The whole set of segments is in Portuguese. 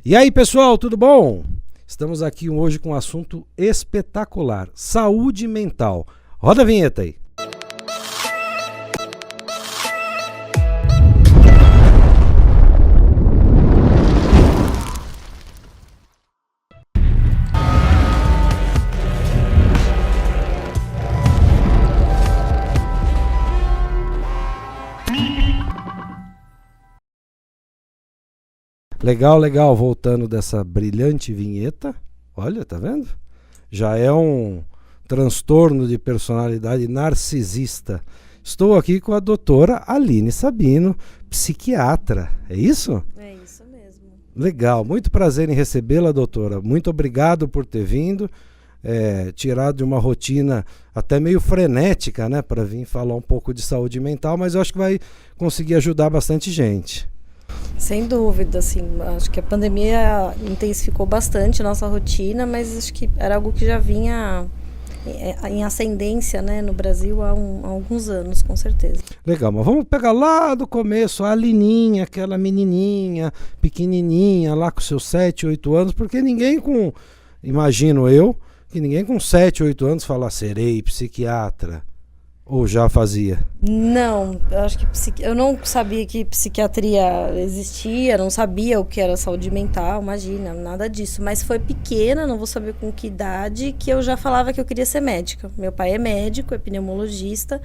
E aí, pessoal, tudo bom? Estamos aqui hoje com um assunto espetacular: saúde mental. Roda a vinheta aí. Legal, legal, voltando dessa brilhante vinheta. Olha, tá vendo? Já é um transtorno de personalidade narcisista. Estou aqui com a doutora Aline Sabino, psiquiatra. É isso? É isso mesmo. Legal, muito prazer em recebê-la, doutora. Muito obrigado por ter vindo, tirado de uma rotina até meio frenética, né, para vir falar um pouco de saúde mental, mas eu acho que vai conseguir ajudar bastante gente. Sem dúvida, assim, acho que a pandemia intensificou bastante a nossa rotina, mas acho que era algo que já vinha em ascendência, né, no Brasil há alguns anos, com certeza. Legal, mas vamos pegar lá do começo, a Alininha, aquela menininha, pequenininha, lá com seus 7, 8 anos, porque ninguém imagino eu, que ninguém com 7, 8 anos fala serei psiquiatra. Ou já fazia? Não, eu acho que eu não sabia que psiquiatria existia, não sabia o que era saúde mental, imagina, nada disso. Mas foi pequena, não vou saber com que idade, que eu já falava que eu queria ser médica. Meu pai é médico, é pneumologista.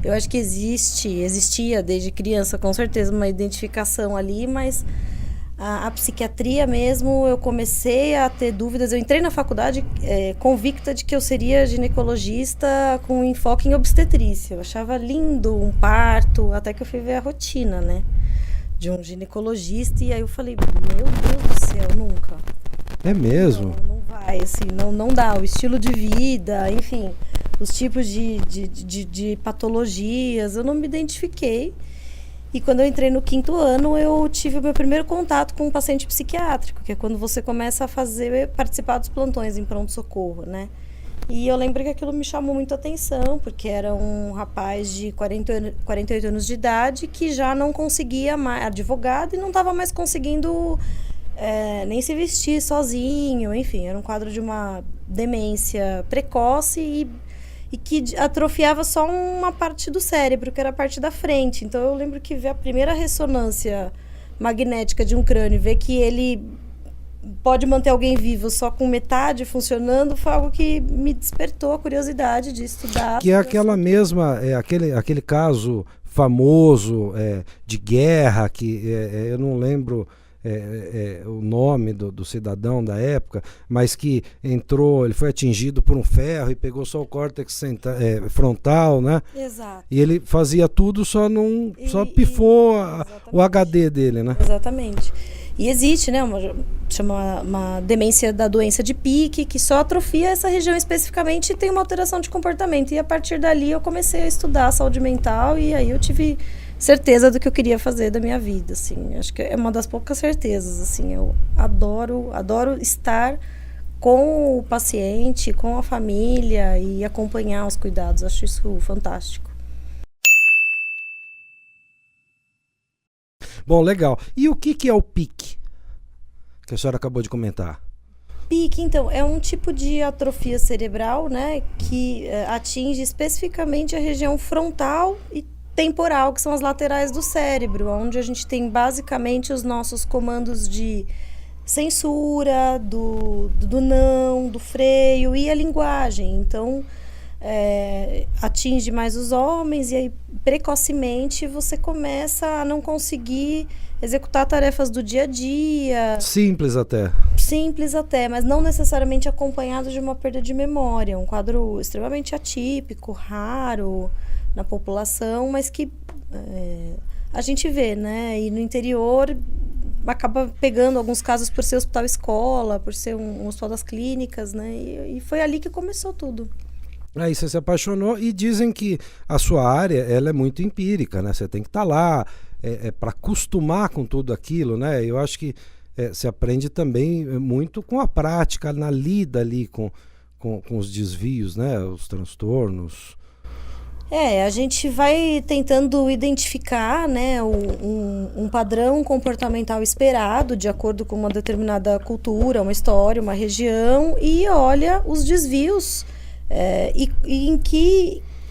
Eu acho que existia desde criança, com certeza, uma identificação ali, mas a psiquiatria mesmo, eu comecei a ter dúvidas. Eu entrei na faculdade convicta de que eu seria ginecologista com enfoque em obstetrícia. Eu achava lindo um parto, até que eu fui ver a rotina, né, de um ginecologista. E aí eu falei, meu Deus do céu, nunca. É mesmo? Não vai, assim, não dá. O estilo de vida, enfim, os tipos de patologias, eu não me identifiquei. E quando eu entrei no 5º ano, eu tive o meu primeiro contato com um paciente psiquiátrico, que é quando você começa a participar dos plantões em pronto-socorro, né? E eu lembro que aquilo me chamou muito a atenção, porque era um rapaz de 48 anos de idade que já não conseguia mais, advogado, e não estava mais conseguindo nem se vestir sozinho, enfim, era um quadro de uma demência precoce e que atrofiava só uma parte do cérebro, que era a parte da frente. Então eu lembro que ver a primeira ressonância magnética de um crânio, ver que ele pode manter alguém vivo só com metade funcionando, foi algo que me despertou a curiosidade de estudar. Que é aquela mesma, aquele caso famoso de guerra, que eu não lembro o nome do cidadão da época, mas que ele foi atingido por um ferro e pegou só o córtex frontal, né? Exato. E ele fazia tudo, só pifou o HD dele, né? Exatamente. E existe, né, uma demência da doença de Pique, que só atrofia essa região especificamente e tem uma alteração de comportamento. E a partir dali eu comecei a estudar a saúde mental e aí eu tive certeza do que eu queria fazer da minha vida, assim. Acho que é uma das poucas certezas, assim. Eu adoro estar com o paciente, com a família e acompanhar os cuidados. Acho isso fantástico. Bom, legal. E o que é o PIC? Que a senhora acabou de comentar. PIC, então, é um tipo de atrofia cerebral, né, que atinge especificamente a região frontal e temporal, que são as laterais do cérebro, onde a gente tem basicamente os nossos comandos de censura, do não, do freio e a linguagem. Então, atinge mais os homens e aí precocemente você começa a não conseguir executar tarefas do dia a dia. Simples até, Mas não necessariamente acompanhado de uma perda de memória. Um quadro extremamente atípico, raro na população, mas que a gente vê, né? E no interior acaba pegando alguns casos por ser hospital escola, por ser um hospital das clínicas, né? E foi ali que começou tudo. Aí você se apaixonou e dizem que a sua área ela é muito empírica, né? Você tem que estar lá para acostumar com tudo aquilo, né? Eu acho que se aprende também muito com a prática, na lida ali com os desvios, né? Os transtornos. A gente vai tentando identificar, né, um padrão comportamental esperado de acordo com uma determinada cultura, uma história, uma região, e olha os desvios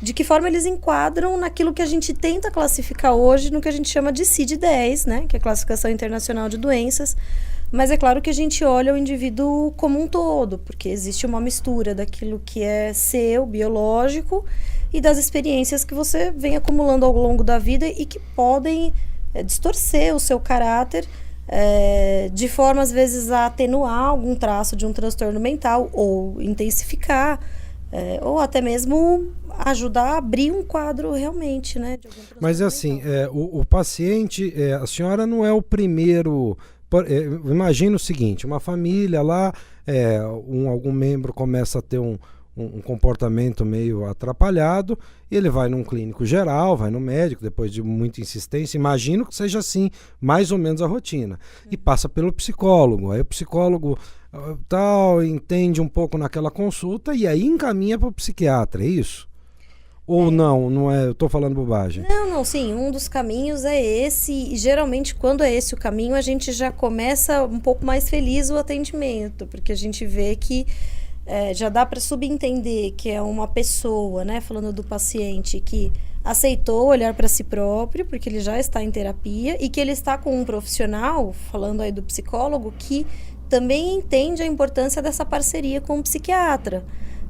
de que forma eles enquadram naquilo que a gente tenta classificar hoje, no que a gente chama de CID-10, né, que é a Classificação Internacional de Doenças. Mas é claro que a gente olha o indivíduo como um todo, porque existe uma mistura daquilo que é seu, biológico, e das experiências que você vem acumulando ao longo da vida e que podem distorcer o seu caráter de forma, às vezes, a atenuar algum traço de um transtorno mental ou intensificar, ou até mesmo ajudar a abrir um quadro realmente, né? De algum transtorno Mas assim, mental. o paciente, a senhora não é o primeiro... Imagina o seguinte, uma família lá, algum membro começa a ter um comportamento meio atrapalhado, e ele vai num clínico geral, vai no médico, depois de muita insistência, imagino que seja assim, mais ou menos a rotina, e passa pelo psicólogo, aí o psicólogo entende um pouco naquela consulta, e aí encaminha para o psiquiatra, é isso? Ou não é, eu estou falando bobagem? Não, sim, um dos caminhos é esse, e geralmente quando é esse o caminho, a gente já começa um pouco mais feliz o atendimento, porque a gente vê que já dá para subentender que é uma pessoa, né, falando do paciente, que aceitou olhar para si próprio, porque ele já está em terapia, e que ele está com um profissional, falando aí do psicólogo, que também entende a importância dessa parceria com o psiquiatra,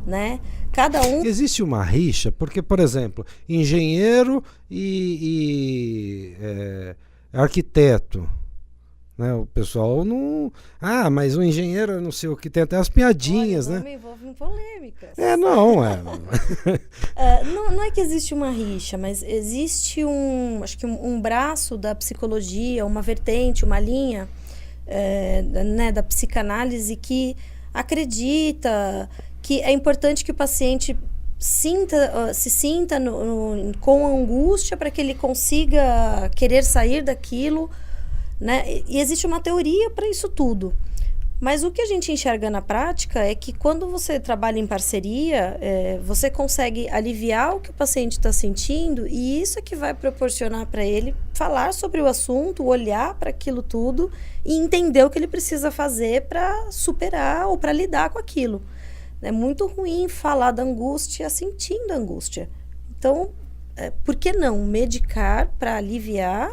né? Cada um... Existe uma rixa, porque, por exemplo, engenheiro e arquiteto, né? O pessoal não... mas o engenheiro, não sei o que, tem até as piadinhas, Olha, né? não me envolve em polêmicas. Não é que existe uma rixa, mas existe acho que um braço da psicologia, uma vertente, uma linha, né, da psicanálise que acredita que é importante que o paciente se sinta com angústia para que ele consiga querer sair daquilo, né? E existe uma teoria para isso tudo. Mas o que a gente enxerga na prática é que quando você trabalha em parceria, você consegue aliviar o que o paciente está sentindo, e isso é que vai proporcionar para ele falar sobre o assunto, olhar para aquilo tudo e entender o que ele precisa fazer para superar ou para lidar com aquilo. É muito ruim falar da angústia sentindo angústia. Então, por que não medicar para aliviar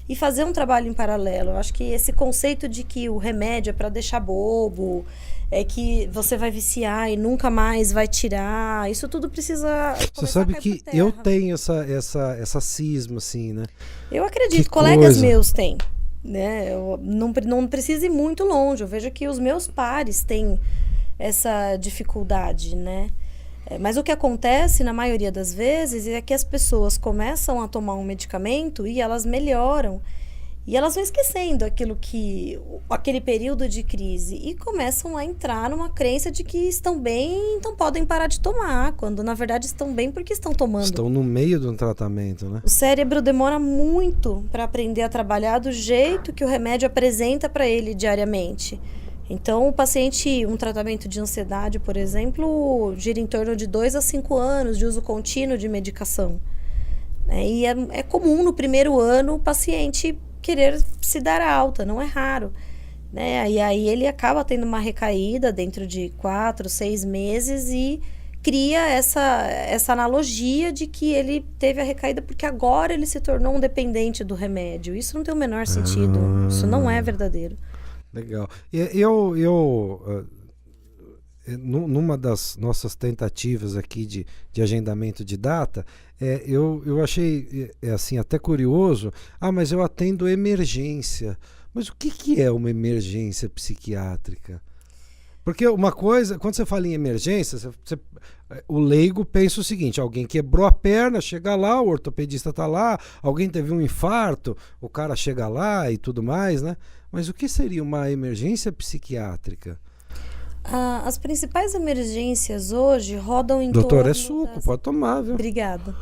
e fazer um trabalho em paralelo? Eu acho que esse conceito de que o remédio é para deixar bobo, é que você vai viciar e nunca mais vai tirar, isso tudo precisa... Você sabe que eu tenho essa cisma, assim, né? Eu acredito, colegas meus têm, né? Eu não preciso ir muito longe, eu vejo que os meus pares têm essa dificuldade, né? Mas o que acontece na maioria das vezes é que as pessoas começam a tomar um medicamento e elas melhoram, e elas vão esquecendo aquele período de crise e começam a entrar numa crença de que estão bem, então podem parar de tomar, quando na verdade estão bem porque estão tomando. Estão no meio de um tratamento, né? O cérebro demora muito para aprender a trabalhar do jeito que o remédio apresenta para ele diariamente. Então, o paciente, um tratamento de ansiedade, por exemplo, gira em torno de 2 a 5 anos de uso contínuo de medicação. E é comum no primeiro ano o paciente querer se dar alta, não é raro. Né? E aí ele acaba tendo uma recaída dentro de 4, 6 meses e cria essa analogia de que ele teve a recaída porque agora ele se tornou um dependente do remédio. Isso não tem o menor sentido, isso não é verdadeiro. Legal. Numa das nossas tentativas aqui de agendamento de data, eu achei assim até curioso. Mas eu atendo emergência. Mas o que é uma emergência psiquiátrica? Porque uma coisa, quando você fala em emergência, o leigo pensa o seguinte: alguém quebrou a perna, chega lá, o ortopedista está lá, alguém teve um infarto, o cara chega lá e tudo mais, né? Mas o que seria uma emergência psiquiátrica? As principais emergências hoje rodam em Doutor, torno... é suco, pode tomar, viu? Obrigada,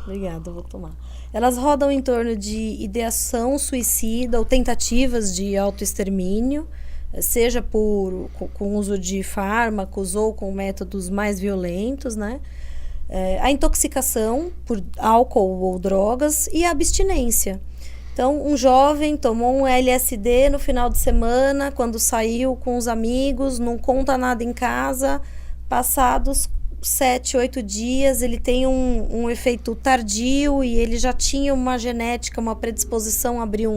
vou tomar. Elas rodam em torno de ideação suicida ou tentativas de autoextermínio, seja com uso de fármacos ou com métodos mais violentos, né? a intoxicação por álcool ou drogas e a abstinência. Então, um jovem tomou um LSD no final de semana, quando saiu com os amigos, não conta nada em casa, passados 7, 8 dias, ele tem um efeito tardio e ele já tinha uma genética, uma predisposição a abrir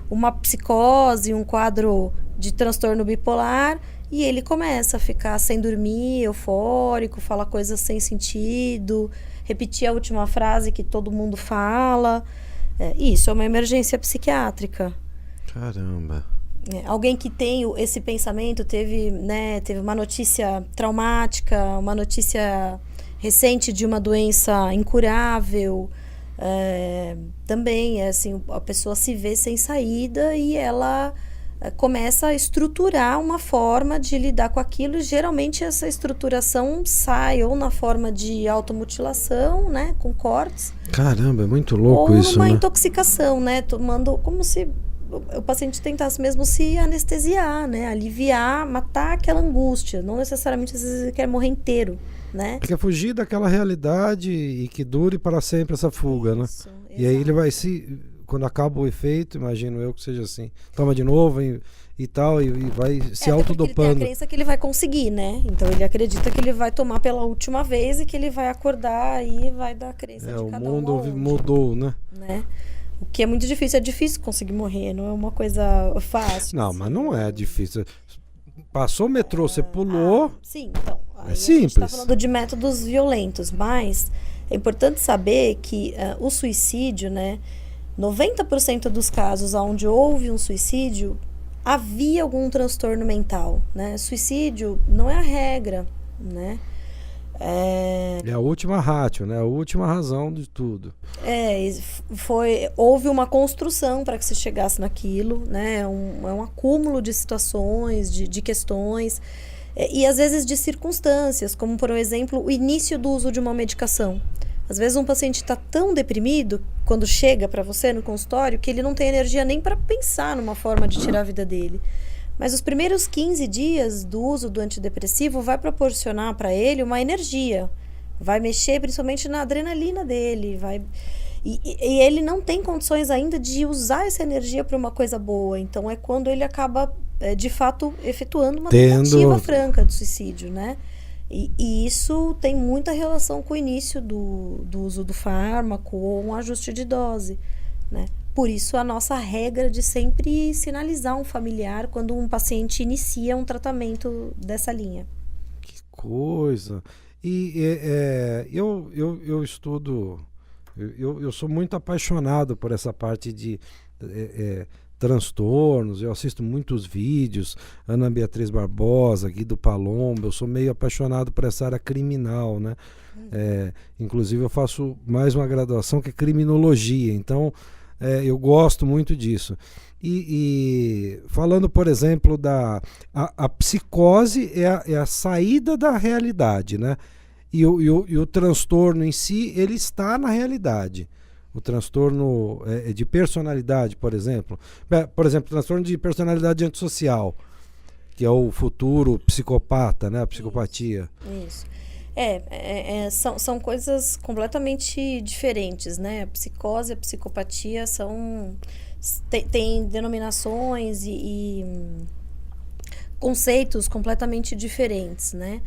uma psicose, um quadro de transtorno bipolar, e ele começa a ficar sem dormir, eufórico, falar coisas sem sentido, repetir a última frase que todo mundo fala. Isso é uma emergência psiquiátrica. Caramba! Alguém que tem esse pensamento teve uma notícia traumática, uma notícia recente de uma doença incurável. Também, assim, a pessoa se vê sem saída e ela começa a estruturar uma forma de lidar com aquilo, e geralmente essa estruturação sai ou na forma de automutilação, né, com cortes. Caramba, é muito louco ou isso, uma né? intoxicação, né, tomando como se o paciente tentasse mesmo se anestesiar, né, aliviar, matar aquela angústia. Não necessariamente às vezes ele quer morrer inteiro, né? Quer fugir daquela realidade e que dure para sempre essa fuga, Isso, né? E aí ele vai quando acaba o efeito, imagino eu que seja assim, toma de novo e tal, e vai se autodopando. Ele tem a crença que ele vai conseguir, né? Então ele acredita que ele vai tomar pela última vez e que ele vai acordar e vai dar a crença de cada um. O mundo mudou, né? O que é muito difícil, é difícil conseguir morrer, não é uma coisa fácil. Não, mas não é difícil. Passou o metrô, você pulou. Sim, então. É simples. A gente está falando de métodos violentos, mas é importante saber que o suicídio, né? 90% dos casos onde houve um suicídio, havia algum transtorno mental, né? Suicídio não é a regra, né? É a última ratio, né? A última razão de tudo. Houve uma construção para que se chegasse naquilo, né? É um acúmulo de situações, de questões, e às vezes de circunstâncias, como por exemplo o início do uso de uma medicação. Às vezes um paciente está tão deprimido quando chega para você no consultório que ele não tem energia nem para pensar numa forma de tirar a vida dele. Mas os primeiros 15 dias do uso do antidepressivo vai proporcionar para ele uma energia. Vai mexer principalmente na adrenalina dele. E ele não tem condições ainda de usar essa energia para uma coisa boa. Então é quando ele acaba, de fato, efetuando uma tentativa franca de suicídio, né? E isso tem muita relação com o início do uso do fármaco ou um ajuste de dose, né? Por isso a nossa regra de sempre sinalizar um familiar quando um paciente inicia um tratamento dessa linha. Que coisa! E eu estudo, eu sou muito apaixonado por essa parte de transtornos, eu assisto muitos vídeos, Ana Beatriz Barbosa, Guido Palombo, eu sou meio apaixonado por essa área criminal, né? Inclusive eu faço mais uma graduação que é criminologia, então eu gosto muito disso. E falando, por exemplo, a psicose é a saída da realidade, né? E o transtorno em si, ele está na realidade. O transtorno de personalidade, por exemplo. Por exemplo, o transtorno de personalidade antissocial, que é o futuro psicopata, né? A psicopatia. Isso. São coisas completamente diferentes, né? A psicose e a psicopatia têm denominações e conceitos completamente diferentes, né?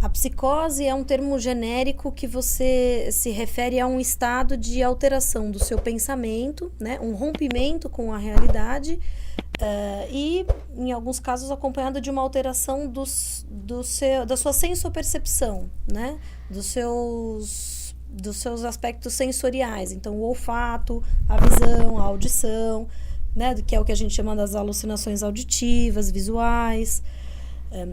A psicose é um termo genérico que você se refere a um estado de alteração do seu pensamento, né? Um rompimento com a realidade e, em alguns casos, acompanhado de uma alteração da sua sensopercepção, né? Dos seus aspectos sensoriais. Então, o olfato, a visão, a audição, né? Que é o que a gente chama das alucinações auditivas, visuais.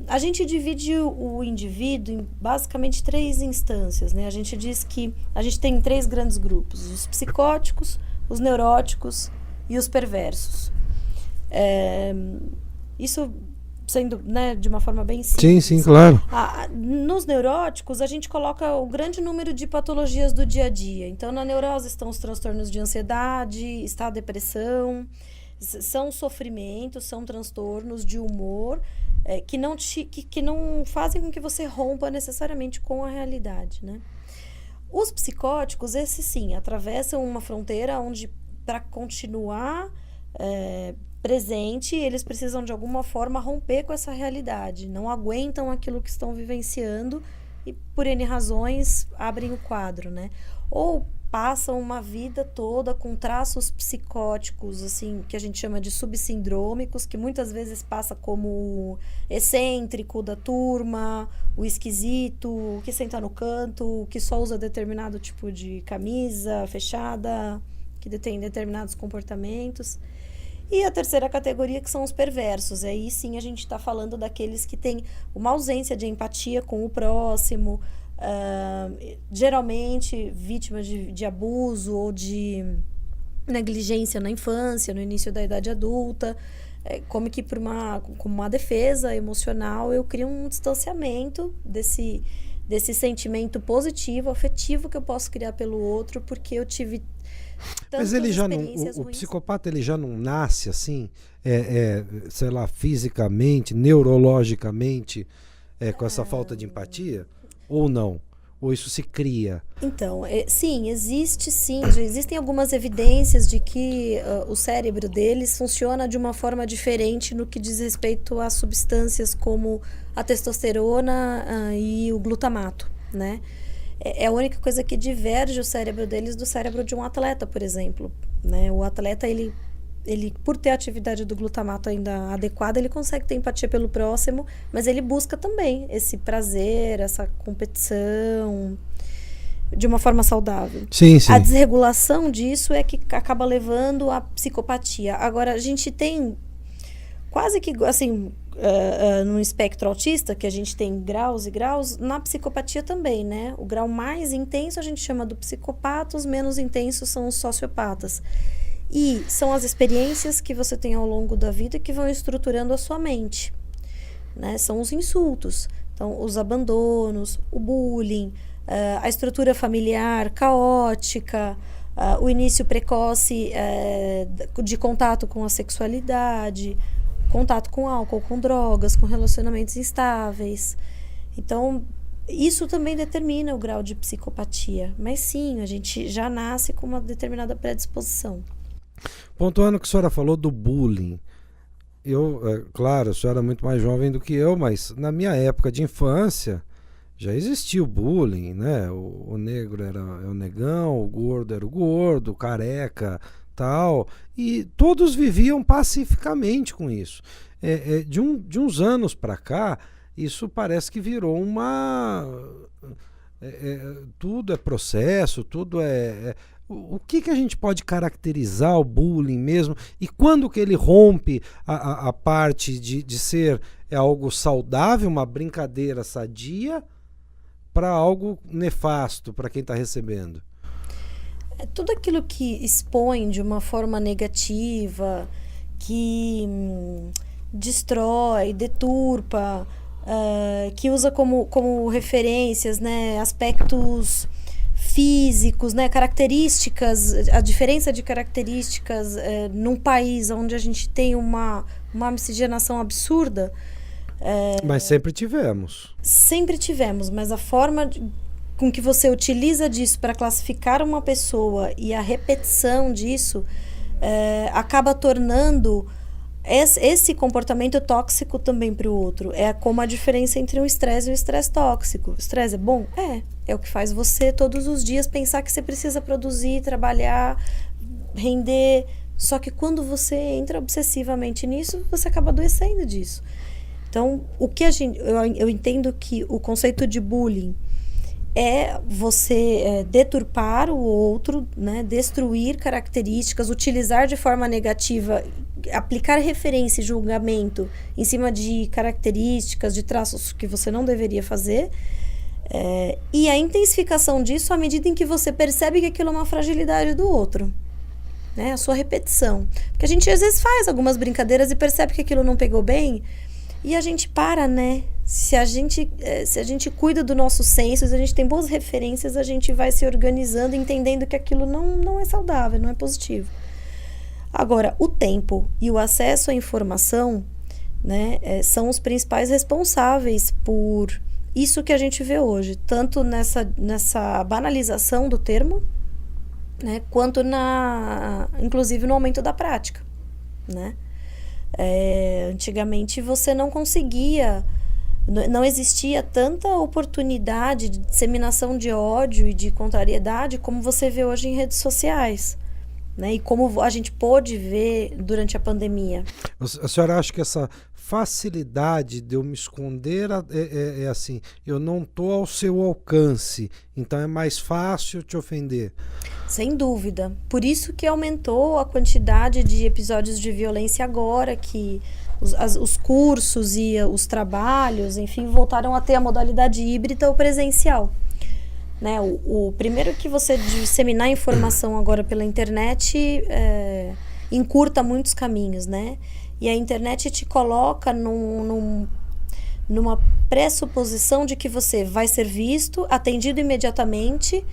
A gente divide o indivíduo em basicamente 3 instâncias, né? A gente diz que a gente tem 3 grandes grupos: os psicóticos, os neuróticos e os perversos. Isso sendo, né, de uma forma bem simples. Sim, claro. Nos neuróticos, a gente coloca o grande número de patologias do dia a dia. Então, na neurose estão os transtornos de ansiedade, está a depressão, são sofrimentos, são transtornos de humor que não fazem com que você rompa necessariamente com a realidade, né? Os psicóticos, esses sim, atravessam uma fronteira onde, para continuar presente, eles precisam de alguma forma romper com essa realidade. Não aguentam aquilo que estão vivenciando e, por N razões, abrem o quadro, né? Ou passam uma vida toda com traços psicóticos, assim, que a gente chama de subsindrômicos, que muitas vezes passa como o excêntrico da turma, o esquisito, o que senta no canto, o que só usa determinado tipo de camisa fechada, que detém determinados comportamentos. E a terceira categoria, que são os perversos. Aí sim a gente está falando daqueles que têm uma ausência de empatia com o próximo, geralmente vítimas de abuso ou de negligência na infância, no início da idade adulta, como que como uma defesa emocional eu crio um distanciamento desse sentimento positivo, afetivo que eu posso criar pelo outro, porque eu tive mas ele já não, o psicopata ele já não nasce assim, sei lá, fisicamente, neurologicamente, com essa falta de empatia? Ou não? Ou isso se cria? Então, sim, já existem algumas evidências de que o cérebro deles funciona de uma forma diferente no que diz respeito a substâncias como a testosterona e o glutamato, né? É a única coisa que diverge o cérebro deles do cérebro de um atleta, por exemplo, né? O atleta, ele por ter a atividade do glutamato ainda adequada, ele consegue ter empatia pelo próximo, mas ele busca também esse prazer, essa competição de uma forma saudável. Sim, sim. A desregulação disso é que acaba levando à psicopatia. Agora, a gente tem quase que, assim, no espectro autista, que a gente tem graus e graus, na psicopatia também, né? O grau mais intenso a gente chama do psicopata, os menos intensos são os sociopatas. E são as experiências que você tem ao longo da vida que vão estruturando a sua mente, né? São os insultos, então os abandonos, o bullying, a estrutura familiar caótica, o início precoce de contato com a sexualidade, contato com álcool, com drogas, com relacionamentos instáveis. Então, isso também determina o grau de psicopatia. Mas sim, a gente já nasce com uma determinada predisposição. Pontuando o que a senhora falou do bullying, claro, a senhora é muito mais jovem do que eu, mas na minha época de infância já existia o bullying, né? O negro era o negão, o gordo era o gordo, o careca, tal, e todos viviam pacificamente com isso. De uns anos para cá, isso parece que virou tudo é processo, tudo o que a gente pode caracterizar o bullying mesmo? E quando que ele rompe a parte de ser algo saudável, uma brincadeira sadia, para algo nefasto para quem está recebendo? Tudo aquilo que expõe de uma forma negativa, que destrói, deturpa, que usa como referências, né, aspectos físicos, né, características, a diferença de características num país onde a gente tem uma miscigenação absurda. Mas sempre tivemos. Sempre tivemos, mas a forma com que você utiliza disso para classificar uma pessoa e a repetição disso acaba tornando esse comportamento tóxico também para o outro. É como a diferença entre o estresse e o estresse tóxico. O estresse é bom? É o que faz você todos os dias pensar que você precisa produzir, trabalhar, render. Só que quando você entra obsessivamente nisso, você acaba adoecendo disso. Então, eu entendo que o conceito de bullying é você deturpar o outro, né, destruir características, utilizar de forma negativa, aplicar referência e julgamento em cima de características, de traços que você não deveria fazer, e a intensificação disso à medida em que você percebe que aquilo é uma fragilidade do outro, né, a sua repetição. Porque a gente às vezes faz algumas brincadeiras e percebe que aquilo não pegou bem, e a gente para, né? Se a gente cuida do nosso senso, se a gente tem boas referências, a gente vai se organizando, entendendo que aquilo não é saudável, não é positivo. Agora, o tempo e o acesso à informação, né, são os principais responsáveis por isso que a gente vê hoje, tanto nessa banalização do termo, né, quanto inclusive no aumento da prática, né? Antigamente você não conseguia, não existia tanta oportunidade de disseminação de ódio e de contrariedade como você vê hoje em redes sociais, né? E como a gente pôde ver durante a pandemia. A senhora acha que essa facilidade de eu me esconder é assim, eu não estou ao seu alcance, então é mais fácil te ofender? Sem dúvida. Por isso que aumentou a quantidade de episódios de violência agora, que os cursos e os trabalhos, enfim, voltaram a ter a modalidade híbrida ou presencial. Né? O primeiro que você disseminar informação agora pela internet encurta muitos caminhos, né? E a internet te coloca numa pressuposição de que você vai ser visto, atendido imediatamente,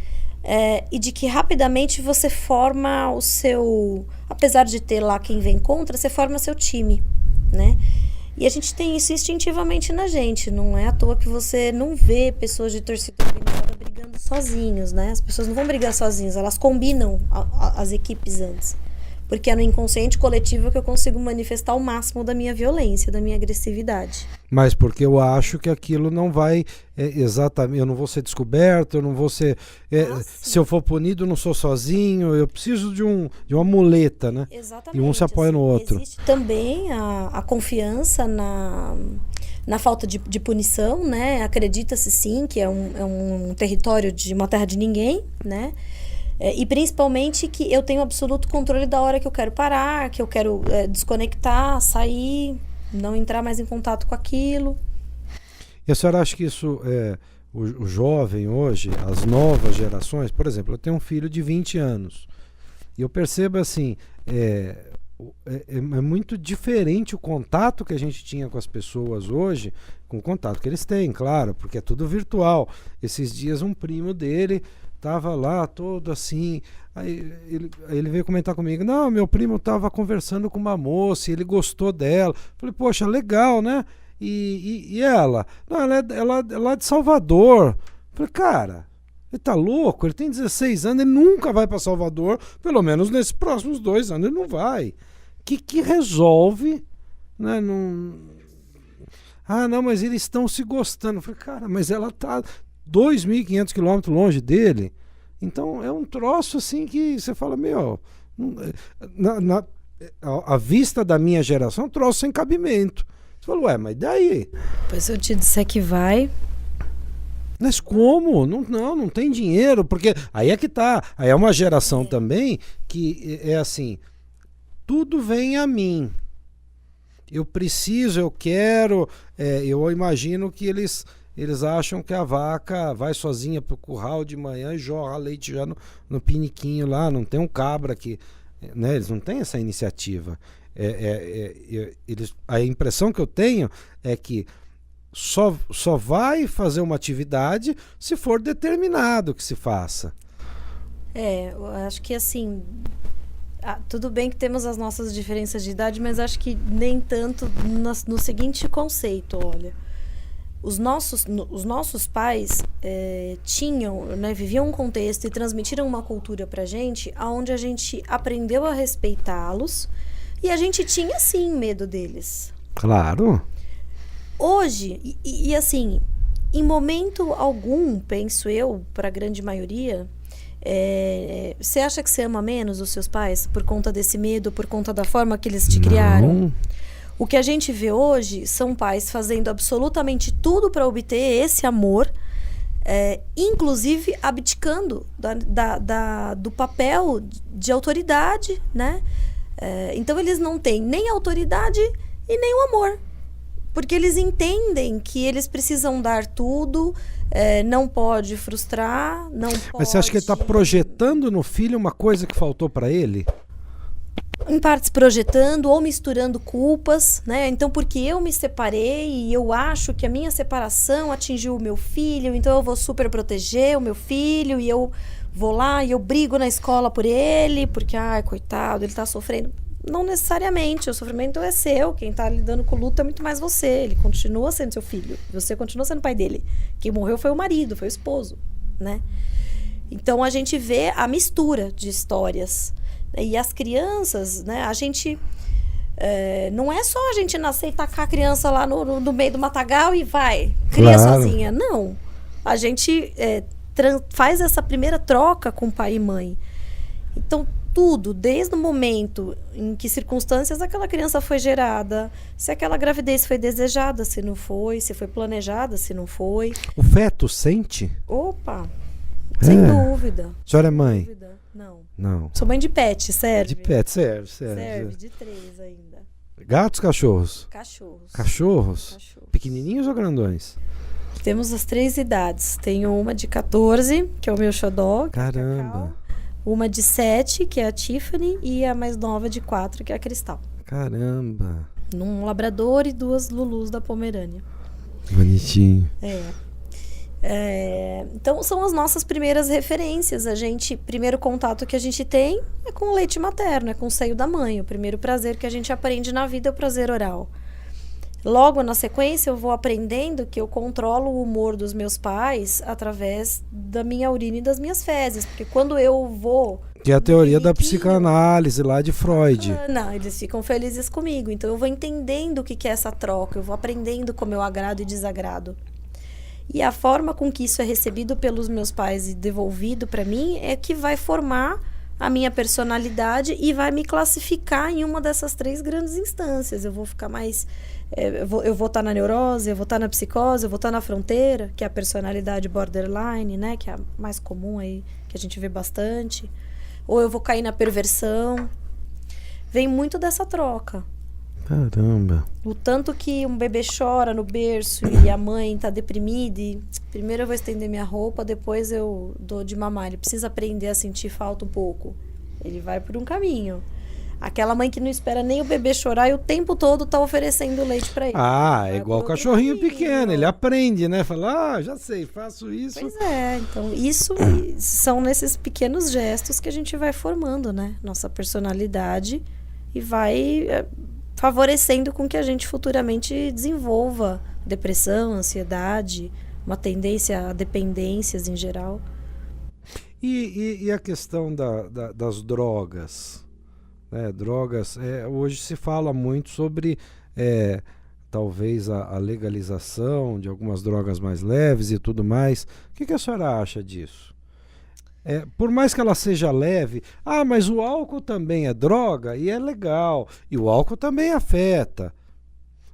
e de que rapidamente você forma o seu... Apesar de ter lá quem vem contra, você forma seu time, né? E a gente tem isso instintivamente na gente. Não é à toa que você não vê pessoas de torcida organizada brigando sozinhos, né? As pessoas não vão brigar sozinhas, elas combinam as equipes antes. Porque é no inconsciente coletivo que eu consigo manifestar o máximo da minha violência, da minha agressividade. Mas porque eu acho que aquilo não vai exatamente... Eu não vou ser descoberto, eu não vou ser... se eu for punido, eu não sou sozinho, eu preciso de uma muleta, né? Exatamente. E um se apoia no outro. Existe também a confiança na falta de punição, né? Acredita-se sim que é um território de uma terra de ninguém, né? E principalmente que eu tenho absoluto controle da hora que eu quero parar, que eu quero desconectar, sair, não entrar mais em contato com aquilo. E a senhora acha que isso, o jovem hoje, as novas gerações, por exemplo, eu tenho um filho de 20 anos, e eu percebo assim, é muito diferente o contato que a gente tinha com as pessoas hoje, com o contato que eles têm, claro, porque é tudo virtual. Esses dias um primo dele tava lá todo assim, aí ele veio comentar comigo, não, meu primo tava conversando com uma moça e ele gostou dela. Falei, poxa, legal, né? E ela? Não, ela é lá de Salvador. Falei, cara, ele tá louco, ele tem 16 anos, ele nunca vai para Salvador, pelo menos nesses próximos 2 anos ele não vai. Que resolve, né? Não, mas eles estão se gostando. Falei, cara, mas ela tá 2.500 quilômetros longe dele. Então é um troço assim que você fala, meu, a vista da minha geração é um troço sem cabimento. Você fala, mas daí? Pois se eu te disser que vai... Mas como? Não tem dinheiro, porque aí é que tá. Aí é uma geração também que é assim, tudo vem a mim. Eu preciso, eu quero, eu imagino que eles acham que a vaca vai sozinha pro curral de manhã e jorra leite já no piniquinho lá, não tem um cabra que... Né, eles não têm essa iniciativa. A impressão que eu tenho é que só vai fazer uma atividade se for determinado que se faça. Eu acho que assim... tudo bem que temos as nossas diferenças de idade, mas acho que nem tanto no seguinte conceito, olha... Os nossos pais tinham, né, viviam um contexto e transmitiram uma cultura pra gente, onde a gente aprendeu a respeitá-los e a gente tinha, sim, medo deles. Claro. Hoje, e assim, em momento algum, penso eu, pra grande maioria, você acha que você ama menos os seus pais por conta desse medo, por conta da forma que eles te criaram? O que a gente vê hoje são pais fazendo absolutamente tudo para obter esse amor, inclusive abdicando do papel de autoridade, né? Então eles não têm nem autoridade e nem o amor, porque eles entendem que eles precisam dar tudo, não pode frustrar, não pode... Mas você acha que ele está projetando no filho uma coisa que faltou para ele? Em partes projetando ou misturando culpas, né? Então, porque eu me separei e eu acho que a minha separação atingiu o meu filho, então eu vou super proteger o meu filho e eu vou lá e eu brigo na escola por ele, porque, coitado, ele tá sofrendo. Não necessariamente, o sofrimento é seu, quem tá lidando com o luto é muito mais você, ele continua sendo seu filho, você continua sendo pai dele. Quem morreu foi o marido, foi o esposo, né? Então a gente vê a mistura de histórias. E as crianças, né, a gente... não é só a gente nascer e tacar a criança lá no meio do matagal e vai, cria sozinha. Não. A gente faz essa primeira troca com pai e mãe. Então, tudo, desde o momento em que circunstâncias aquela criança foi gerada, se aquela gravidez foi desejada, se não foi, se foi planejada, se não foi. O feto sente? Opa, sem dúvida. A senhora é mãe? Dúvida. Não. Não. Sou mãe de pet, serve? De pet, serve. Serve, de 3 ainda. Gatos, cachorros? Cachorros. Cachorros? Pequenininhos ou grandões? Temos as 3 idades. Tenho uma de 14, que é o meu xodó. Caramba. Uma de 7, que é a Tiffany. E a mais nova de 4, que é a Cristal. Caramba. Um labrador e 2 Lulus da Pomerânia. Bonitinho. Então são as nossas primeiras referências. Primeiro contato que a gente tem é com o leite materno, é com o seio da mãe. O primeiro prazer que a gente aprende na vida é o prazer oral. Logo na sequência eu vou aprendendo que eu controlo o humor dos meus pais através da minha urina e das minhas fezes, porque quando eu vou... Que é a teoria da psicanálise lá de Freud. Não, eles ficam felizes comigo. Então eu vou entendendo o que é essa troca, eu vou aprendendo como eu agrado e desagrado. E a forma com que isso é recebido pelos meus pais e devolvido para mim é que vai formar a minha personalidade e vai me classificar em uma dessas 3 grandes instâncias. Eu vou ficar mais... eu vou estar na neurose, eu vou estar na psicose, eu vou estar na fronteira, que é a personalidade borderline, né? Que é a mais comum aí, que a gente vê bastante. Ou eu vou cair na perversão. Vem muito dessa troca. Caramba. O tanto que um bebê chora no berço e a mãe tá deprimida e primeiro eu vou estender minha roupa, depois eu dou de mamar. Ele precisa aprender a sentir falta um pouco. Ele vai por um caminho. Aquela mãe que não espera nem o bebê chorar e o tempo todo tá oferecendo leite para ele. É igual o cachorrinho pequeno. Ele aprende, né? Fala, já sei, faço isso. Pois é, então isso são nesses pequenos gestos que a gente vai formando, né? Nossa personalidade e vai... favorecendo com que a gente futuramente desenvolva depressão, ansiedade, uma tendência a dependências em geral. E a questão das drogas? Drogas, hoje se fala muito sobre talvez a legalização de algumas drogas mais leves e tudo mais. O que a senhora acha disso? Por mais que ela seja leve, mas o álcool também é droga e é legal, e o álcool também afeta.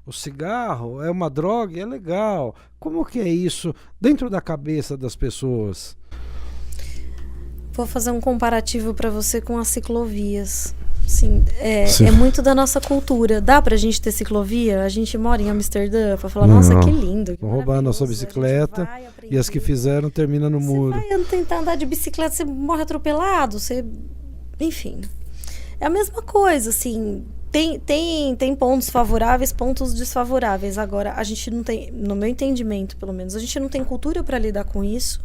O cigarro é uma droga e é legal. Como que é isso dentro da cabeça das pessoas? Vou fazer um comparativo para você com as ciclovias. Sim, é muito da nossa cultura. Dá pra gente ter ciclovia? A gente mora em Amsterdã pra falar, nossa, que lindo. Vão roubar a nossa bicicleta e as que fizeram terminam no muro. Você vai tentar andar de bicicleta, você morre atropelado, enfim. É a mesma coisa, assim, tem pontos favoráveis, pontos desfavoráveis. Agora, a gente não tem, no meu entendimento, pelo menos, a gente não tem cultura para lidar com isso.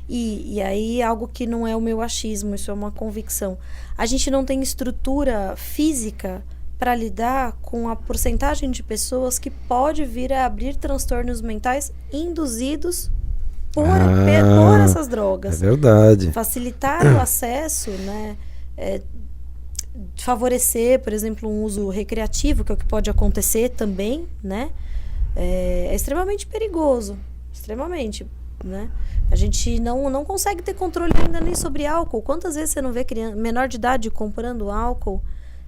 E aí algo que não é o meu achismo, isso é uma convicção. A gente não tem estrutura física para lidar com a porcentagem de pessoas que pode vir a abrir transtornos mentais induzidos por essas drogas. É verdade. Facilitar o acesso, né? Favorecer, por exemplo, um uso recreativo, que é o que pode acontecer também, né? É extremamente perigoso, extremamente, né? A gente não consegue ter controle ainda nem sobre álcool. Quantas vezes você não vê menor de idade comprando álcool,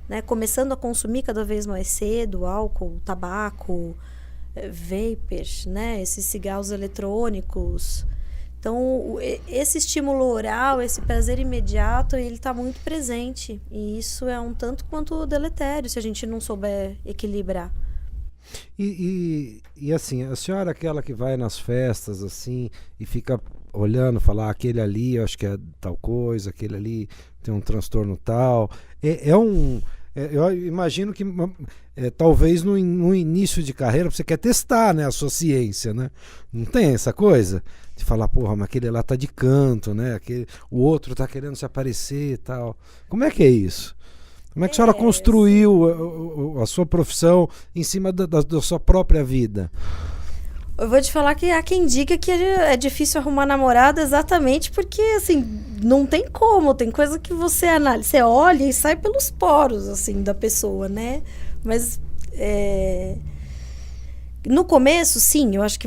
né? Começando a consumir cada vez mais cedo álcool, tabaco, vapers, né? Esses cigarros eletrônicos. Então, esse estímulo oral, esse prazer imediato, ele está muito presente. E isso é um tanto quanto deletério se a gente não souber equilibrar. E assim, a senhora é aquela que vai nas festas assim e fica olhando, falar aquele ali, eu acho que é tal coisa, aquele ali tem um transtorno tal. Eu imagino que talvez no início de carreira você quer testar, né, a sua ciência, né? Não tem essa coisa de falar, porra, mas aquele lá tá de canto, né? O outro tá querendo se aparecer e tal. Como é que é isso? Como é que a senhora construiu a sua profissão em cima da sua própria vida? Eu vou te falar que há quem diga que é difícil arrumar namorado exatamente porque, assim, não tem como. Tem coisa que você analisa, você olha e sai pelos poros, assim, da pessoa, né? Mas, no começo, sim, eu acho que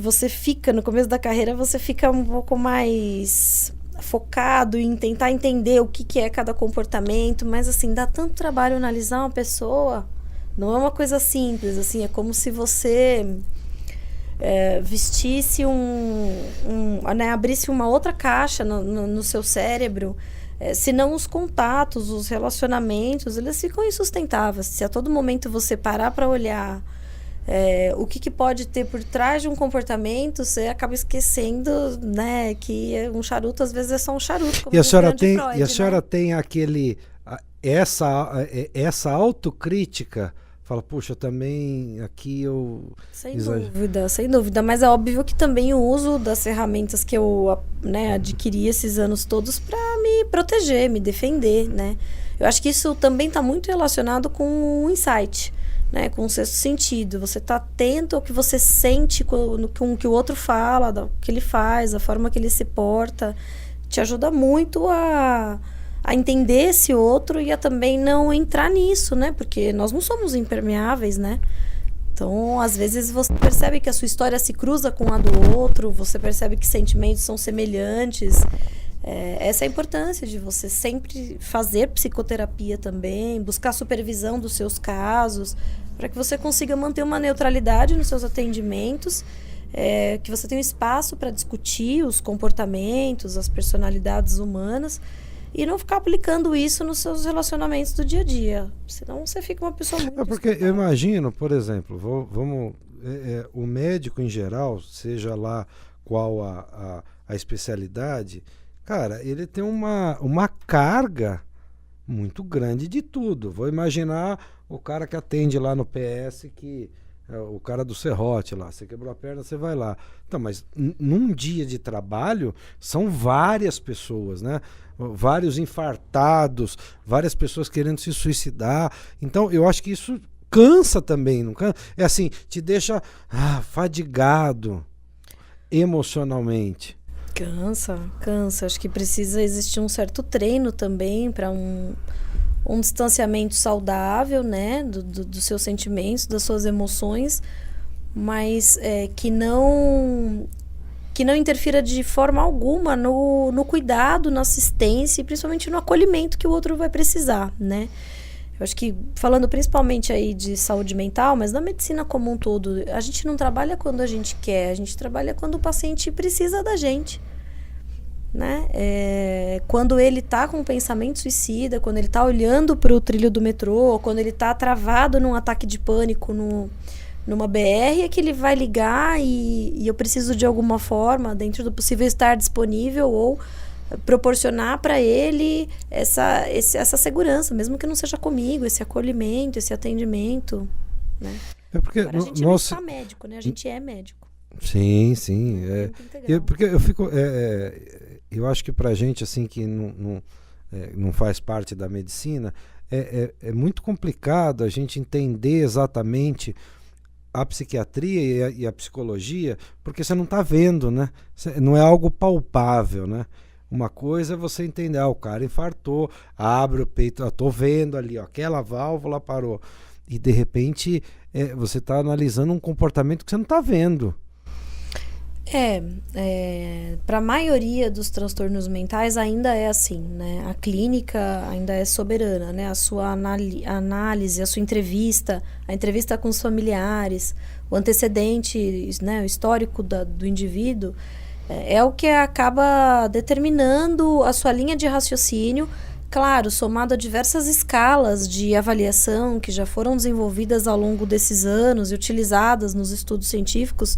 no começo da carreira, você fica um pouco mais focado em tentar entender o que é cada comportamento, mas, assim, dá tanto trabalho analisar uma pessoa, não é uma coisa simples, assim, é como se você... vestisse né, abrisse uma outra caixa no seu cérebro, senão os contatos, os relacionamentos, eles ficam insustentáveis. Se a todo momento você parar para olhar o que pode ter por trás de um comportamento, você acaba esquecendo, né, que um charuto às vezes é só um charuto. Como E a senhora Freud, tem essa autocrítica. Fala, puxa, também aqui eu... Sem dúvida. Mas é óbvio que também o uso das ferramentas que eu, né, adquiri esses anos todos para me proteger, me defender, né? Eu acho que isso também está muito relacionado com o insight, né? Com o sexto sentido. Você está atento ao que você sente com o que o outro fala, o que ele faz, a forma que ele se porta. Te ajuda muito a entender esse outro e a também não entrar nisso, né? Porque nós não somos impermeáveis, né? Então, às vezes, você percebe que a sua história se cruza com a do outro, você percebe que sentimentos são semelhantes. Essa é a importância de você sempre fazer psicoterapia também, buscar supervisão dos seus casos, para que você consiga manter uma neutralidade nos seus atendimentos, que você tenha um espaço para discutir os comportamentos, as personalidades humanas, e não ficar aplicando isso nos seus relacionamentos do dia a dia. Senão você fica uma pessoa muito... porque eu imagino, por exemplo, o médico em geral, seja lá qual a especialidade, cara, ele tem uma carga muito grande de tudo. Vou imaginar o cara que atende lá no PS, o cara do serrote lá, você quebrou a perna, você vai lá. Então, mas num dia de trabalho, são várias pessoas, né? Vários infartados, várias pessoas querendo se suicidar. Então, eu acho que isso cansa também, não cansa? É assim, te deixa fadigado emocionalmente. Cansa. Acho que precisa existir um certo treino também para um distanciamento saudável, né, dos seus sentimentos, das suas emoções, mas que não interfira de forma alguma no cuidado, na assistência e principalmente no acolhimento que o outro vai precisar, né? Eu acho que, falando principalmente aí de saúde mental, mas na medicina como um todo, a gente não trabalha quando a gente quer, a gente trabalha quando o paciente precisa da gente, né? Quando ele está com um pensamento suicida, quando ele está olhando para o trilho do metrô, quando ele está travado num ataque de pânico numa BR, é que ele vai ligar e eu preciso de alguma forma, dentro do possível, estar disponível ou proporcionar para ele essa segurança, mesmo que não seja comigo, esse acolhimento, esse atendimento, né? Porque agora, a gente não é médico, né? A gente é médico. Sim. Porque eu fico... eu acho que pra gente, assim, que não faz parte da medicina, é muito complicado a gente entender exatamente a psiquiatria e a psicologia, porque você não está vendo, né? Não é algo palpável, né? Uma coisa é você entender, o cara infartou, abre o peito, estou vendo ali, aquela válvula parou. E de repente você está analisando um comportamento que você não está vendo. Para a maioria dos transtornos mentais ainda é assim, né? A clínica ainda é soberana, né? A sua análise, a sua entrevista, a entrevista com os familiares, o antecedente, né? O histórico do indivíduo, é o que acaba determinando a sua linha de raciocínio, claro, somado a diversas escalas de avaliação que já foram desenvolvidas ao longo desses anos e utilizadas nos estudos científicos.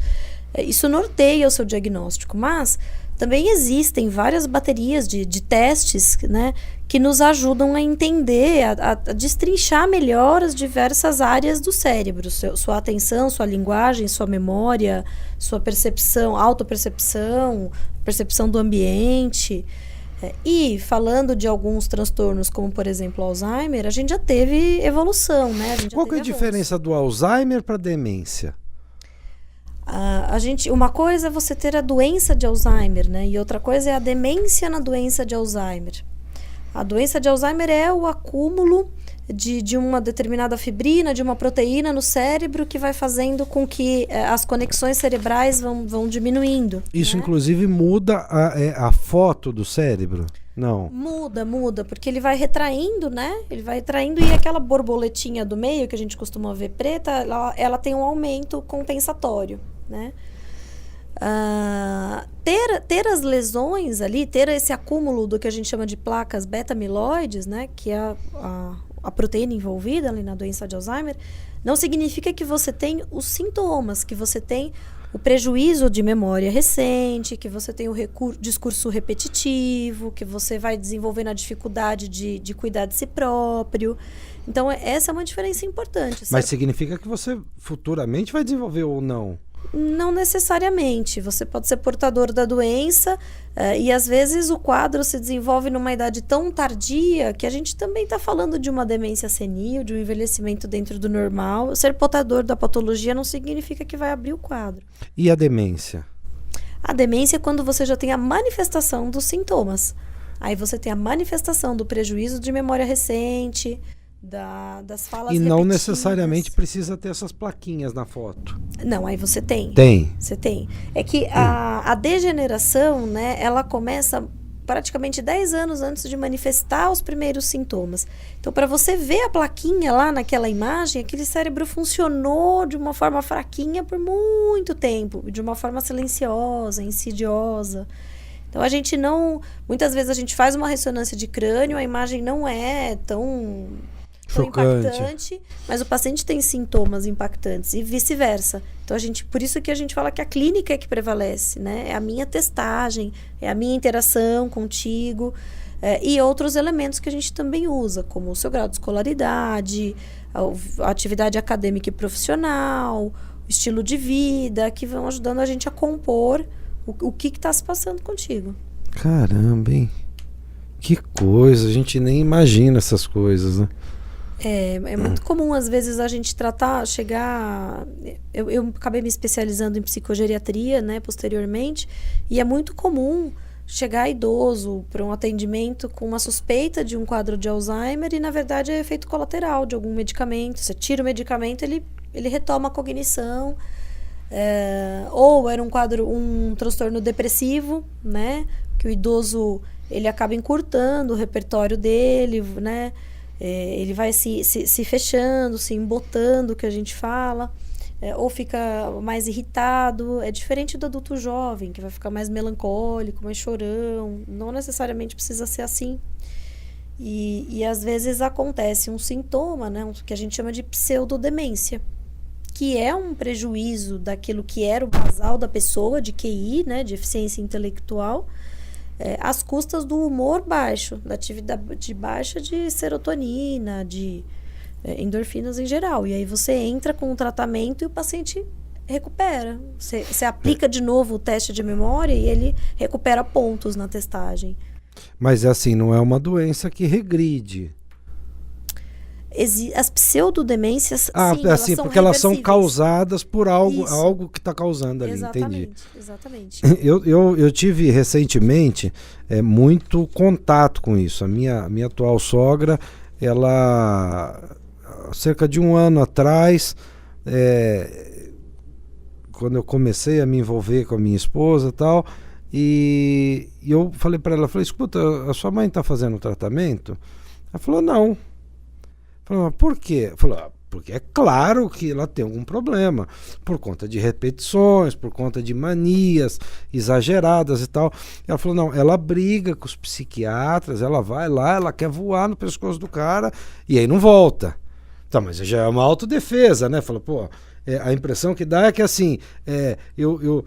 Isso norteia o seu diagnóstico, mas também existem várias baterias de testes, né, que nos ajudam a entender, a destrinchar melhor as diversas áreas do cérebro, sua atenção, sua linguagem, sua memória, sua percepção, autopercepção, percepção do ambiente. E falando de alguns transtornos, como por exemplo o Alzheimer, a gente já teve evolução, né? Qual que é a diferença do Alzheimer para demência? Uma coisa é você ter a doença de Alzheimer, né? E outra coisa é a demência na doença de Alzheimer. A doença de Alzheimer é o acúmulo de uma determinada fibrina, de uma proteína no cérebro que vai fazendo com que as conexões cerebrais vão diminuindo. Isso, né? inclusive, muda a foto do cérebro? Não. Muda, porque ele vai retraindo, né? Ele vai retraindo e aquela borboletinha do meio, que a gente costuma ver preta, ela tem um aumento compensatório, né? Ter as lesões ali, ter esse acúmulo do que a gente chama de placas beta-amiloides, né? Que é a proteína envolvida ali na doença de Alzheimer, não significa que você tem os sintomas, que você tem o prejuízo de memória recente, que você tem o discurso repetitivo, que você vai desenvolvendo a dificuldade de cuidar de si próprio. Então, essa é uma diferença importante. Mas significa que você futuramente vai desenvolver ou não? Não necessariamente. Você pode ser portador da doença e às vezes o quadro se desenvolve numa idade tão tardia que a gente também está falando de uma demência senil, de um envelhecimento dentro do normal. Ser portador da patologia não significa que vai abrir o quadro. E a demência? A demência é quando você já tem a manifestação dos sintomas. Aí você tem a manifestação do prejuízo de memória recente, das falas repetidas. E não necessariamente precisa ter essas plaquinhas na foto. Não, aí você tem. Tem. Você tem. É que a degeneração, né, ela começa praticamente 10 anos antes de manifestar os primeiros sintomas. Então, para você ver a plaquinha lá naquela imagem, aquele cérebro funcionou de uma forma fraquinha por muito tempo, de uma forma silenciosa, insidiosa. Então, a gente não... Muitas vezes a gente faz uma ressonância de crânio, a imagem não é tão impactante, mas o paciente tem sintomas impactantes e vice-versa. Então, por isso que a gente fala que a clínica é que prevalece, né? É a minha testagem, é a minha interação contigo e outros elementos que a gente também usa, como o seu grau de escolaridade, a atividade acadêmica e profissional, o estilo de vida, que vão ajudando a gente a compor o que está se passando contigo. Caramba, hein? Que coisa, a gente nem imagina essas coisas, né? É muito comum, às vezes, a gente chegar... Eu acabei me especializando em psicogeriatria, né, posteriormente, e é muito comum chegar idoso para um atendimento com uma suspeita de um quadro de Alzheimer e, na verdade, é efeito colateral de algum medicamento. Você tira o medicamento, ele retoma a cognição. Ou era um transtorno depressivo, né, que o idoso ele acaba encurtando o repertório dele, né? Ele vai se fechando, se embotando, que a gente fala, ou fica mais irritado. É diferente do adulto jovem, que vai ficar mais melancólico, mais chorão. Não necessariamente precisa ser assim. E às vezes acontece um sintoma, né, que a gente chama de pseudodemência, que é um prejuízo daquilo que era o basal da pessoa, de QI, né, de eficiência intelectual, às custas do humor baixo, da atividade baixa de serotonina, de endorfinas em geral. E aí você entra com o tratamento e o paciente recupera. Você aplica de novo o teste de memória e ele recupera pontos na testagem. Mas assim, não é uma doença que regride. As pseudodemências, sim, assim, porque elas são causadas por algo que está causando ali, exatamente, entendi. Exatamente. Eu tive recentemente muito contato com isso. A minha atual sogra, ela, cerca de um ano atrás, quando eu comecei a me envolver com a minha esposa e tal, e eu falei para ela, escuta, a sua mãe está fazendo tratamento? Ela falou, não. Falei, mas por quê? Falou, porque é claro que ela tem algum problema, por conta de repetições, por conta de manias exageradas e tal. Ela falou, não, ela briga com os psiquiatras, ela vai lá, ela quer voar no pescoço do cara e aí não volta. Tá, mas já é uma autodefesa, né? Fala, pô, a impressão que dá é que assim, eu